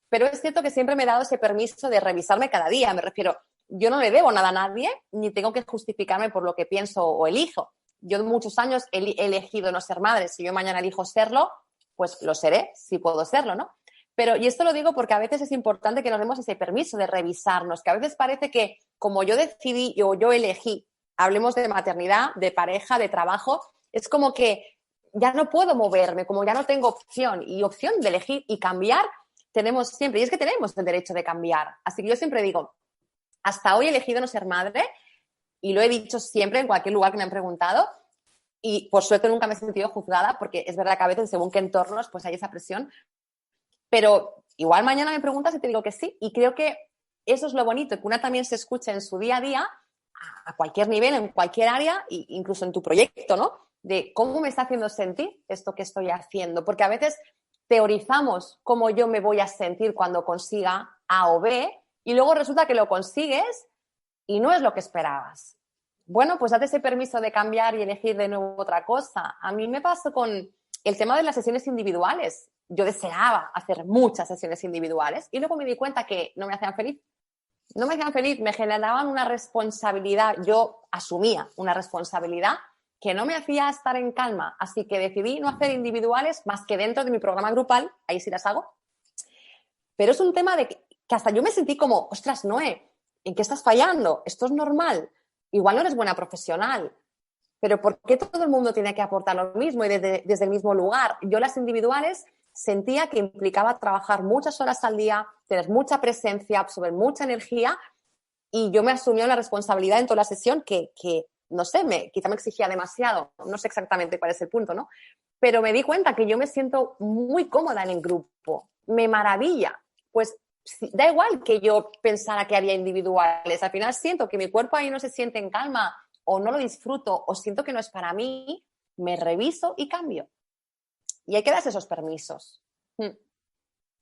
Pero es cierto que siempre me he dado ese permiso de revisarme cada día. Me refiero, yo no le debo nada a nadie, ni tengo que justificarme por lo que pienso o elijo. Yo muchos años he elegido no ser madre. Si yo mañana elijo serlo, pues lo seré, si puedo serlo, ¿no? Y esto lo digo porque a veces es importante que nos demos ese permiso de revisarnos, que a veces parece que como yo decidí o yo elegí, hablemos de maternidad, de pareja, de trabajo, es como que ya no puedo moverme, como ya no tengo opción. Y opción de elegir y cambiar tenemos siempre. Y es que tenemos el derecho de cambiar. Así que yo siempre digo, hasta hoy he elegido no ser madre y lo he dicho siempre en cualquier lugar que me han preguntado y por suerte nunca me he sentido juzgada porque es verdad que a veces según qué entornos pues hay esa presión, pero igual mañana me preguntas y te digo que sí y creo que eso es lo bonito, que una también se escuche en su día a día a cualquier nivel, en cualquier área e incluso en tu proyecto, ¿no? De cómo me está haciendo sentir esto que estoy haciendo, porque a veces teorizamos cómo yo me voy a sentir cuando consiga A o B y luego resulta que lo consigues y no es lo que esperabas. Bueno, pues date ese permiso de cambiar y elegir de nuevo otra cosa. A mí me pasó con el tema de las sesiones individuales. Yo deseaba hacer muchas sesiones individuales y luego me di cuenta que no me hacían feliz. No me hacían feliz, me generaban una responsabilidad. Yo asumía una responsabilidad que no me hacía estar en calma. Así que decidí no hacer individuales más que dentro de mi programa grupal. Ahí sí las hago. Pero es un tema de que hasta yo me sentí como, ostras, Noé, ¿en qué estás fallando? Esto es normal. Igual no eres buena profesional. Pero ¿por qué todo el mundo tiene que aportar lo mismo y desde el mismo lugar? Yo las individuales sentía que implicaba trabajar muchas horas al día, tener mucha presencia, absorber mucha energía y yo me asumía una responsabilidad en toda la sesión que no sé, quizá me exigía demasiado. No sé exactamente cuál es el punto, ¿no? Pero me di cuenta que yo me siento muy cómoda en el grupo. Me maravilla. Pues da igual que yo pensara que haría individuales. Al final siento que mi cuerpo ahí no se siente en calma o no lo disfruto o siento que no es para mí, me reviso y cambio. Y hay que darse esos permisos.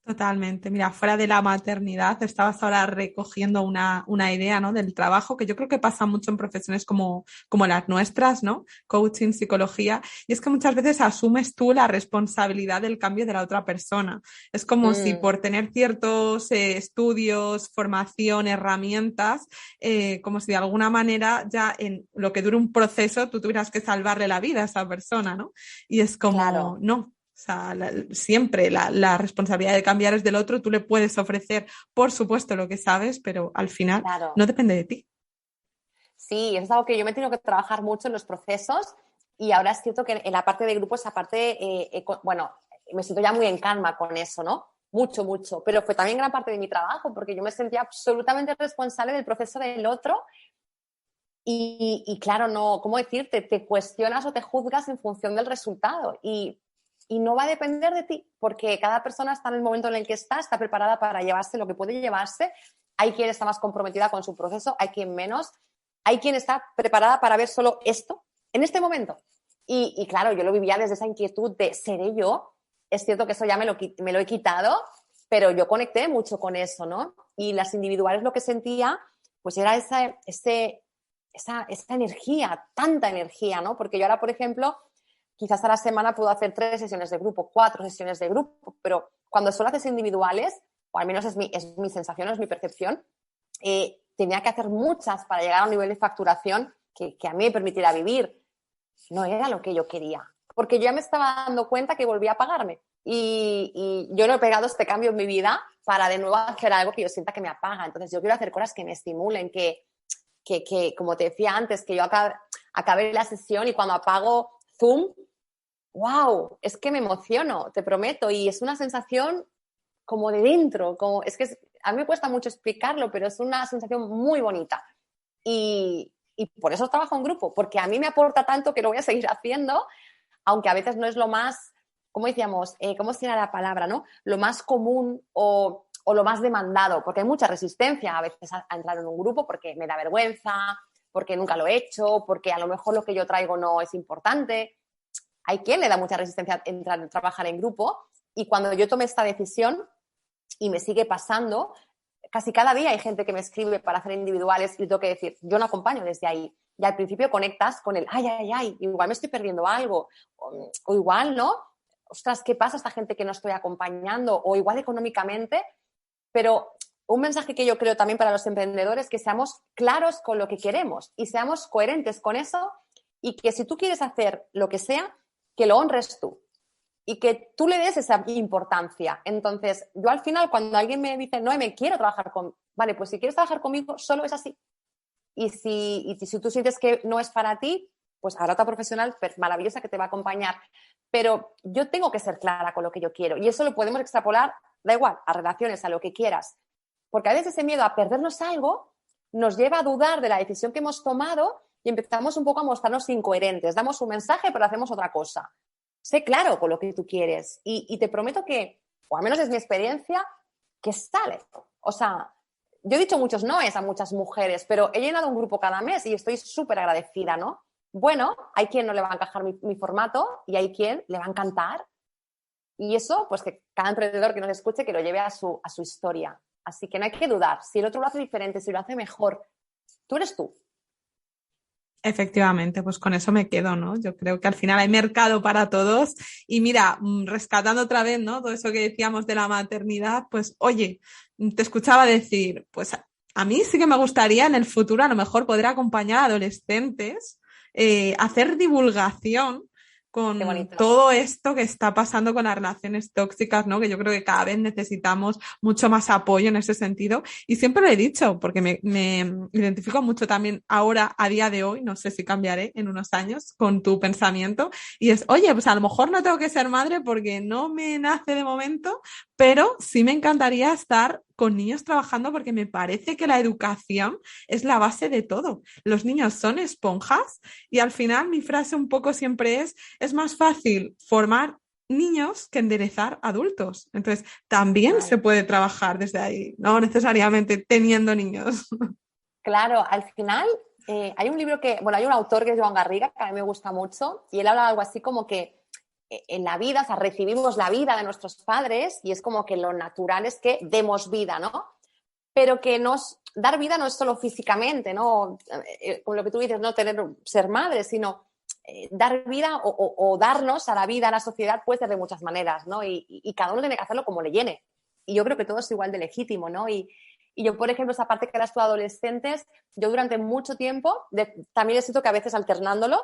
Totalmente. Mira, fuera de la maternidad, estabas ahora recogiendo una idea, ¿no? Del trabajo, que yo creo que pasa mucho en profesiones como las nuestras, ¿no? Coaching, psicología. Y es que muchas veces asumes tú la responsabilidad del cambio de la otra persona. Es como si por tener ciertos estudios, formación, herramientas, como si de alguna manera ya en lo que dure un proceso tú tuvieras que salvarle la vida a esa persona, ¿no? Y es como, Claro. no. O sea, siempre la responsabilidad de cambiar es del otro. Tú le puedes ofrecer, por supuesto, lo que sabes, pero al final Claro. no depende de ti. Sí, eso es algo que yo me he tenido que trabajar mucho en los procesos y ahora es cierto que en la parte de grupo, esa parte, bueno, me siento ya muy en calma con eso, ¿no? Mucho, mucho. Pero fue también gran parte de mi trabajo porque yo me sentía absolutamente responsable del proceso del otro y claro, no, ¿cómo decirte? Te cuestionas o te juzgas en función del resultado y no va a depender de ti porque cada persona está en el momento en el que está preparada para llevarse lo que puede llevarse. Hay quien está más comprometida con su proceso, hay quien menos. Hay quien está preparada para ver solo esto en este momento. Y claro, yo lo vivía desde esa inquietud de ¿seré yo? Es cierto que eso ya me lo he quitado, pero yo conecté mucho con eso, ¿no? Y las individuales lo que sentía, pues era esa energía, tanta energía, ¿no? Porque yo ahora, por ejemplo, quizás a la semana puedo hacer 3 sesiones de grupo, 4 sesiones de grupo, pero cuando solo haces individuales, o al menos es mi sensación, es mi percepción, tenía que hacer muchas para llegar a un nivel de facturación que a mí me permitiera vivir. No era lo que yo quería, porque yo ya me estaba dando cuenta que volvía a pagarme y yo no he pegado este cambio en mi vida para de nuevo hacer algo que yo sienta que me apaga. Entonces yo quiero hacer cosas que me estimulen, que como te decía antes, que yo acabé la sesión y cuando apago Zoom, wow, es que me emociono, te prometo, y es una sensación como de dentro, es que a mí me cuesta mucho explicarlo, pero es una sensación muy bonita. Y por eso trabajo en grupo, porque a mí me aporta tanto que lo voy a seguir haciendo, aunque a veces no es lo más, ¿cómo decíamos? ¿Cómo sería la palabra, no? Lo más común o lo más demandado, porque hay mucha resistencia a veces a entrar en un grupo porque me da vergüenza, porque nunca lo he hecho, porque a lo mejor lo que yo traigo no es importante. Hay quien le da mucha resistencia a entrar a trabajar en grupo, y cuando yo tomé esta decisión, y me sigue pasando, casi cada día hay gente que me escribe para hacer individuales y tengo que decir, yo no acompaño desde ahí. Y al principio conectas con el, ay, igual me estoy perdiendo algo, o igual, ¿no? Ostras, ¿qué pasa a esta gente que no estoy acompañando? O igual económicamente, pero un mensaje que yo creo también para los emprendedores, que seamos claros con lo que queremos y seamos coherentes con eso, y que si tú quieres hacer lo que sea, que lo honres tú y que tú le des esa importancia. Entonces, yo al final, cuando alguien me dice, no, me quiero trabajar con... Vale, pues si quieres trabajar conmigo, solo es así. Y si tú sientes que no es para ti, pues habrá otra profesional maravillosa que te va a acompañar. Pero yo tengo que ser clara con lo que yo quiero. Y eso lo podemos extrapolar, da igual, a relaciones, a lo que quieras. Porque a veces ese miedo a perdernos algo nos lleva a dudar de la decisión que hemos tomado y empezamos un poco a mostrarnos incoherentes. Damos un mensaje, pero hacemos otra cosa. Sé claro con lo que tú quieres y te prometo que, o al menos es mi experiencia, que sale. O sea, yo he dicho muchos noes a muchas mujeres, pero he llenado un grupo cada mes y estoy súper agradecida, ¿no? Bueno, hay quien no le va a encajar mi formato y hay quien le va a encantar. Y eso, pues que cada emprendedor que nos escuche, que lo lleve a su historia. Así que no hay que dudar. Si el otro lo hace diferente, si lo hace mejor, tú eres tú. Efectivamente, pues con eso me quedo, ¿no? Yo creo que al final hay mercado para todos y mira, rescatando otra vez, ¿no? Todo eso que decíamos de la maternidad, pues oye, te escuchaba decir, pues a mí sí que me gustaría en el futuro a lo mejor poder acompañar a adolescentes, hacer divulgación con todo esto que está pasando con las relaciones tóxicas, ¿no? Que yo creo que cada vez necesitamos mucho más apoyo en ese sentido. Y siempre lo he dicho, porque me identifico mucho también ahora, a día de hoy, no sé si cambiaré en unos años con tu pensamiento, y es, oye, pues a lo mejor no tengo que ser madre porque no me nace de momento, pero sí me encantaría estar con niños trabajando porque me parece que la educación es la base de todo. Los niños son esponjas y al final mi frase un poco siempre es más fácil formar niños que enderezar adultos. Entonces, también se puede trabajar desde ahí, no necesariamente teniendo niños. Claro, al final hay un libro hay un autor que es Joan Garriga, que a mí me gusta mucho, y él habla algo así como que en la vida, o sea, recibimos la vida de nuestros padres y es como que lo natural es que demos vida, ¿no? Pero que dar vida no es solo físicamente, ¿no? Como lo que tú dices, no ser madre, sino dar vida o darnos a la vida, a la sociedad, puede ser de muchas maneras, ¿no? Y cada uno tiene que hacerlo como le llene. Y yo creo que todo es igual de legítimo, ¿no? Y yo, por ejemplo, esa parte que eras tú adolescentes, yo durante mucho tiempo, también he sido que a veces alternándolo,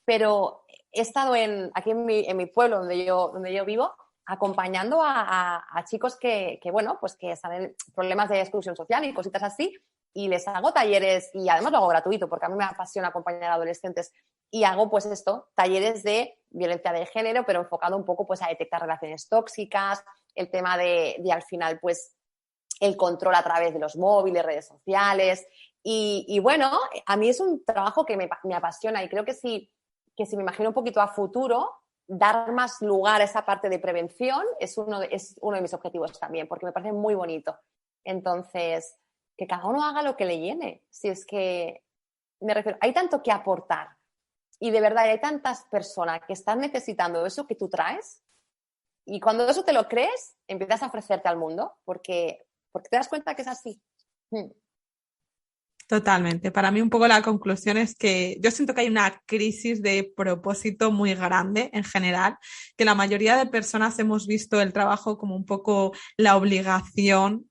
pero he estado aquí en mi pueblo donde yo vivo, acompañando a chicos que, bueno, pues que están en problemas de exclusión social y cositas así, y les hago talleres, y además lo hago gratuito porque a mí me apasiona acompañar a adolescentes, y hago pues talleres de violencia de género, pero enfocado un poco pues a detectar relaciones tóxicas, el tema de al final pues el control a través de los móviles, redes sociales, y bueno, a mí es un trabajo que me apasiona, y creo que si me imagino un poquito a futuro, dar más lugar a esa parte de prevención es uno de mis objetivos también, porque me parece muy bonito. Entonces, que cada uno haga lo que le llene. Si es que, me refiero, hay tanto que aportar y de verdad hay tantas personas que están necesitando eso que tú traes, y cuando eso te lo crees, empiezas a ofrecerte al mundo porque te das cuenta que es así. Totalmente. Para mí un poco la conclusión es que yo siento que hay una crisis de propósito muy grande en general, que la mayoría de personas hemos visto el trabajo como un poco la obligación,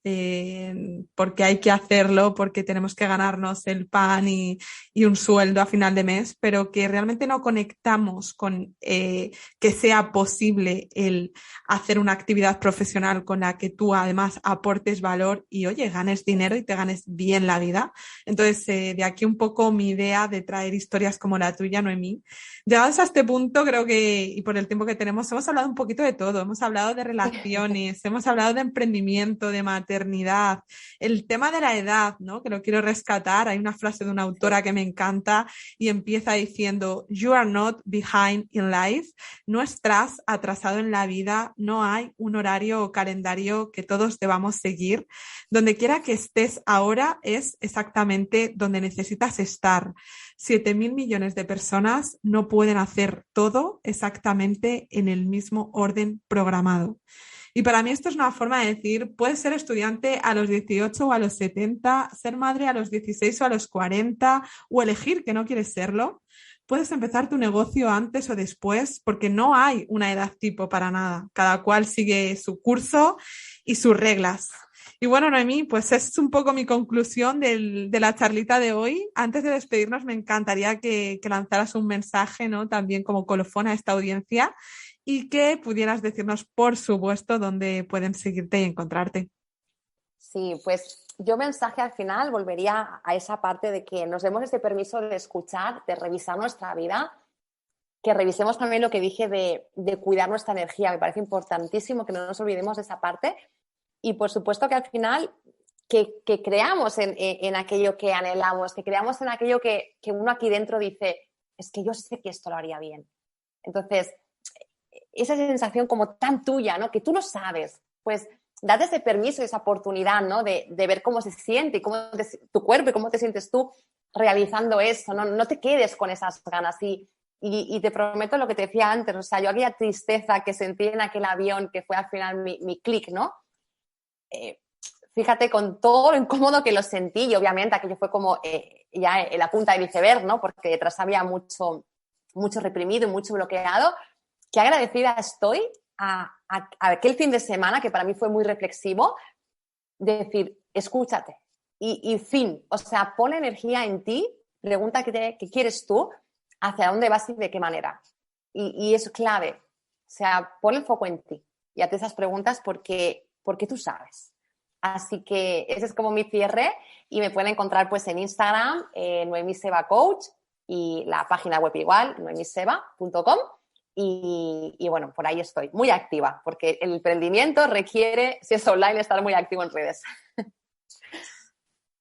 porque hay que hacerlo, porque tenemos que ganarnos el pan y un sueldo a final de mes, pero que realmente no conectamos con que sea posible el hacer una actividad profesional con la que tú además aportes valor y, oye, ganes dinero y te ganes bien la vida. Entonces, de aquí un poco mi idea de traer historias como la tuya, Noemí. Llegados a este punto, creo que, y por el tiempo que tenemos, hemos hablado un poquito de todo. Hemos hablado de relaciones, hemos hablado de emprendimiento, de maternidad, el tema de la edad, ¿no? Que lo quiero rescatar. Hay una frase de una autora que me encanta y empieza diciendo, "You are not behind in life". No estás atrasado en la vida, no hay un horario o calendario que todos debamos seguir. Donde quiera que estés ahora es exactamente exactamente donde necesitas estar. 7.000 millones de personas no pueden hacer todo exactamente en el mismo orden programado. Y para mí esto es una forma de decir, puedes ser estudiante a los 18 o a los 70, ser madre a los 16 o a los 40 o elegir que no quieres serlo. Puedes empezar tu negocio antes o después porque no hay una edad tipo para nada. Cada cual sigue su curso y sus reglas. Y bueno, Noemí, pues es un poco mi conclusión de la charlita de hoy. Antes de despedirnos, me encantaría que lanzaras un mensaje, ¿no? También como colofón a esta audiencia y que pudieras decirnos, por supuesto, dónde pueden seguirte y encontrarte. Sí, pues yo mensaje al final volvería a esa parte de que nos demos ese permiso de escuchar, de revisar nuestra vida, que revisemos también lo que dije de cuidar nuestra energía. Me parece importantísimo que no nos olvidemos de esa parte y por supuesto que al final que creamos en aquello que anhelamos, que creamos en aquello que uno aquí dentro dice, es que yo sé que esto lo haría bien. Entonces, esa sensación como tan tuya, ¿no? Que tú lo sabes, pues date ese permiso, esa oportunidad, ¿no? De ver cómo se siente y tu cuerpo y cómo te sientes tú realizando eso, ¿no? No te quedes con esas ganas y te prometo lo que te decía antes, o sea, yo aquella tristeza que sentí en aquel avión que fue al final mi clic, ¿no? Fíjate con todo lo incómodo que lo sentí y obviamente aquello fue como ya en la punta del iceberg, ¿no? Porque detrás había mucho reprimido y mucho bloqueado. Qué agradecida estoy a aquel fin de semana, que para mí fue muy reflexivo, de decir, escúchate y fin. O sea, pon energía en ti, pregunta qué quieres tú, hacia dónde vas y de qué manera. Y es clave. O sea, pon el foco en ti y hazte esas preguntas porque tú sabes. Así que ese es como mi cierre y me pueden encontrar pues en Instagram, Noemí Seba Coach y la página web igual, noemiseba.com. Y bueno, por ahí estoy, muy activa, porque el emprendimiento requiere, si es online, estar muy activo en redes.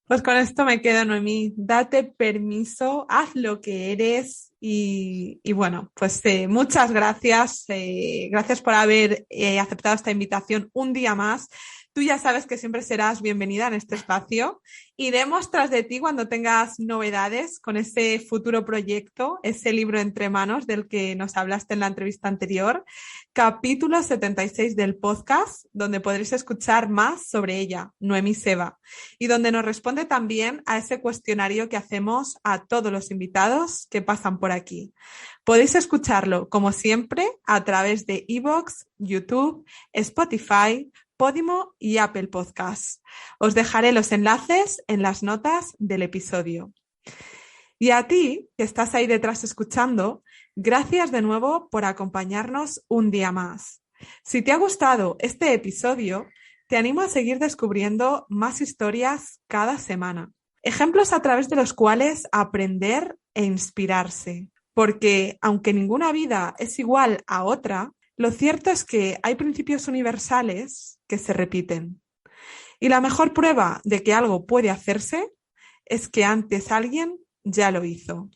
Pues con esto me quedo, Noemí. Date permiso, haz lo que eres y bueno, pues muchas gracias. Gracias por haber aceptado esta invitación un día más. Tú ya sabes que siempre serás bienvenida en este espacio. Iremos tras de ti cuando tengas novedades con ese futuro proyecto, ese libro entre manos del que nos hablaste en la entrevista anterior, capítulo 76 del podcast, donde podréis escuchar más sobre ella, Noemí Seba, y donde nos responde también a ese cuestionario que hacemos a todos los invitados que pasan por aquí. Podéis escucharlo, como siempre, a través de iVoox, YouTube, Spotify, Podimo y Apple Podcasts. Os dejaré los enlaces en las notas del episodio. Y a ti, que estás ahí detrás escuchando, gracias de nuevo por acompañarnos un día más. Si te ha gustado este episodio, te animo a seguir descubriendo más historias cada semana. Ejemplos a través de los cuales aprender e inspirarse. Porque aunque ninguna vida es igual a otra, lo cierto es que hay principios universales que se repiten. Y la mejor prueba de que algo puede hacerse es que antes alguien ya lo hizo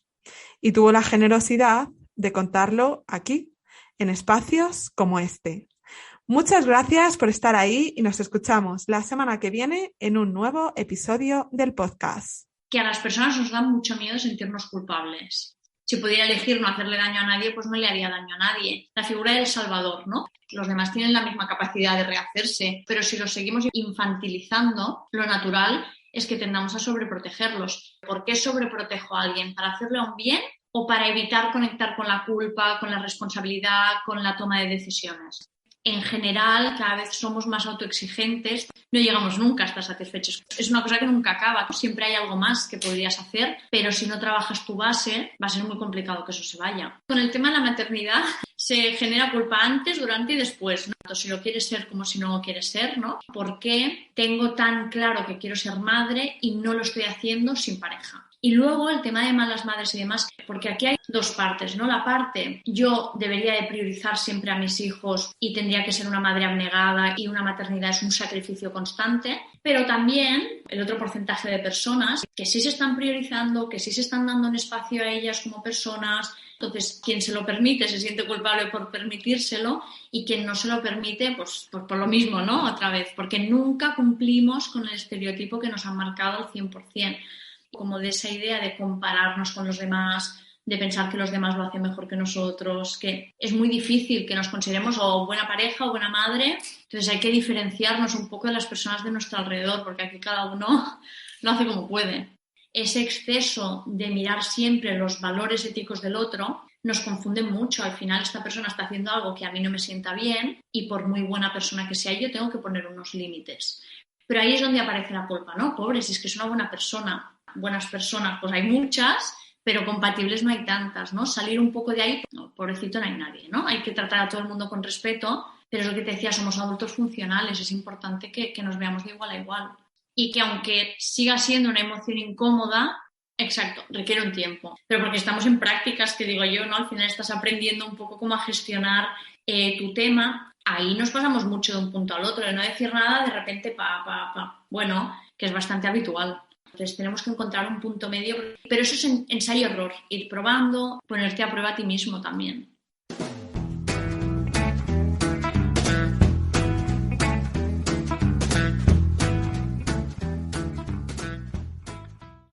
y tuvo la generosidad de contarlo aquí, en espacios como este. Muchas gracias por estar ahí y nos escuchamos la semana que viene en un nuevo episodio del podcast. Que a las personas nos da mucho miedo sentirnos culpables. Si pudiera elegir no hacerle daño a nadie, pues no le haría daño a nadie. La figura del salvador, ¿no? Los demás tienen la misma capacidad de rehacerse, pero si los seguimos infantilizando, lo natural es que tendamos a sobreprotegerlos. ¿Por qué sobreprotejo a alguien? ¿Para hacerle un bien o para evitar conectar con la culpa, con la responsabilidad, con la toma de decisiones? En general, cada vez somos más autoexigentes, no llegamos nunca a estar satisfechos. Es una cosa que nunca acaba, siempre hay algo más que podrías hacer, pero si no trabajas tu base, va a ser muy complicado que eso se vaya. Con el tema de la maternidad, se genera culpa antes, durante y después, ¿no? Tanto si lo quieres ser como si no lo quieres ser, ¿no? ¿Por qué tengo tan claro que quiero ser madre y no lo estoy haciendo sin pareja? Y luego el tema de malas madres y demás, porque aquí hay dos partes, ¿no? La parte, yo debería de priorizar siempre a mis hijos y tendría que ser una madre abnegada y una maternidad es un sacrificio constante, pero también el otro porcentaje de personas que sí se están priorizando, que sí se están dando un espacio a ellas como personas. Entonces, quien se lo permite se siente culpable por permitírselo y quien no se lo permite, pues por lo mismo, ¿no? Otra vez, porque nunca cumplimos con el estereotipo que nos han marcado al 100%. como de esa idea de compararnos con los demás, de pensar que los demás lo hacen mejor que nosotros, que es muy difícil que nos consideremos o buena pareja o buena madre. Entonces hay que diferenciarnos un poco de las personas de nuestro alrededor, porque aquí cada uno lo hace como puede. Ese exceso de mirar siempre los valores éticos del otro nos confunde mucho. Al final esta persona está haciendo algo que a mí no me sienta bien y por muy buena persona que sea yo tengo que poner unos límites. Pero ahí es donde aparece la culpa, ¿no? Pobre, si es que es una buena persona. Buenas personas, pues hay muchas, pero compatibles no hay tantas, ¿no? Salir un poco de ahí, no, pobrecito no hay nadie, ¿no? Hay que tratar a todo el mundo con respeto, pero es lo que te decía, somos adultos funcionales, es importante que nos veamos de igual a igual. Y que aunque siga siendo una emoción incómoda, exacto, requiere un tiempo. Pero porque estamos en prácticas, que digo yo, ¿no? Al final estás aprendiendo un poco cómo a gestionar tu tema. Ahí nos pasamos mucho de un punto al otro, de no decir nada, de repente Bueno, que es bastante habitual. Entonces tenemos que encontrar un punto medio, pero eso es ensayo-error, ir probando, ponerte a prueba a ti mismo también.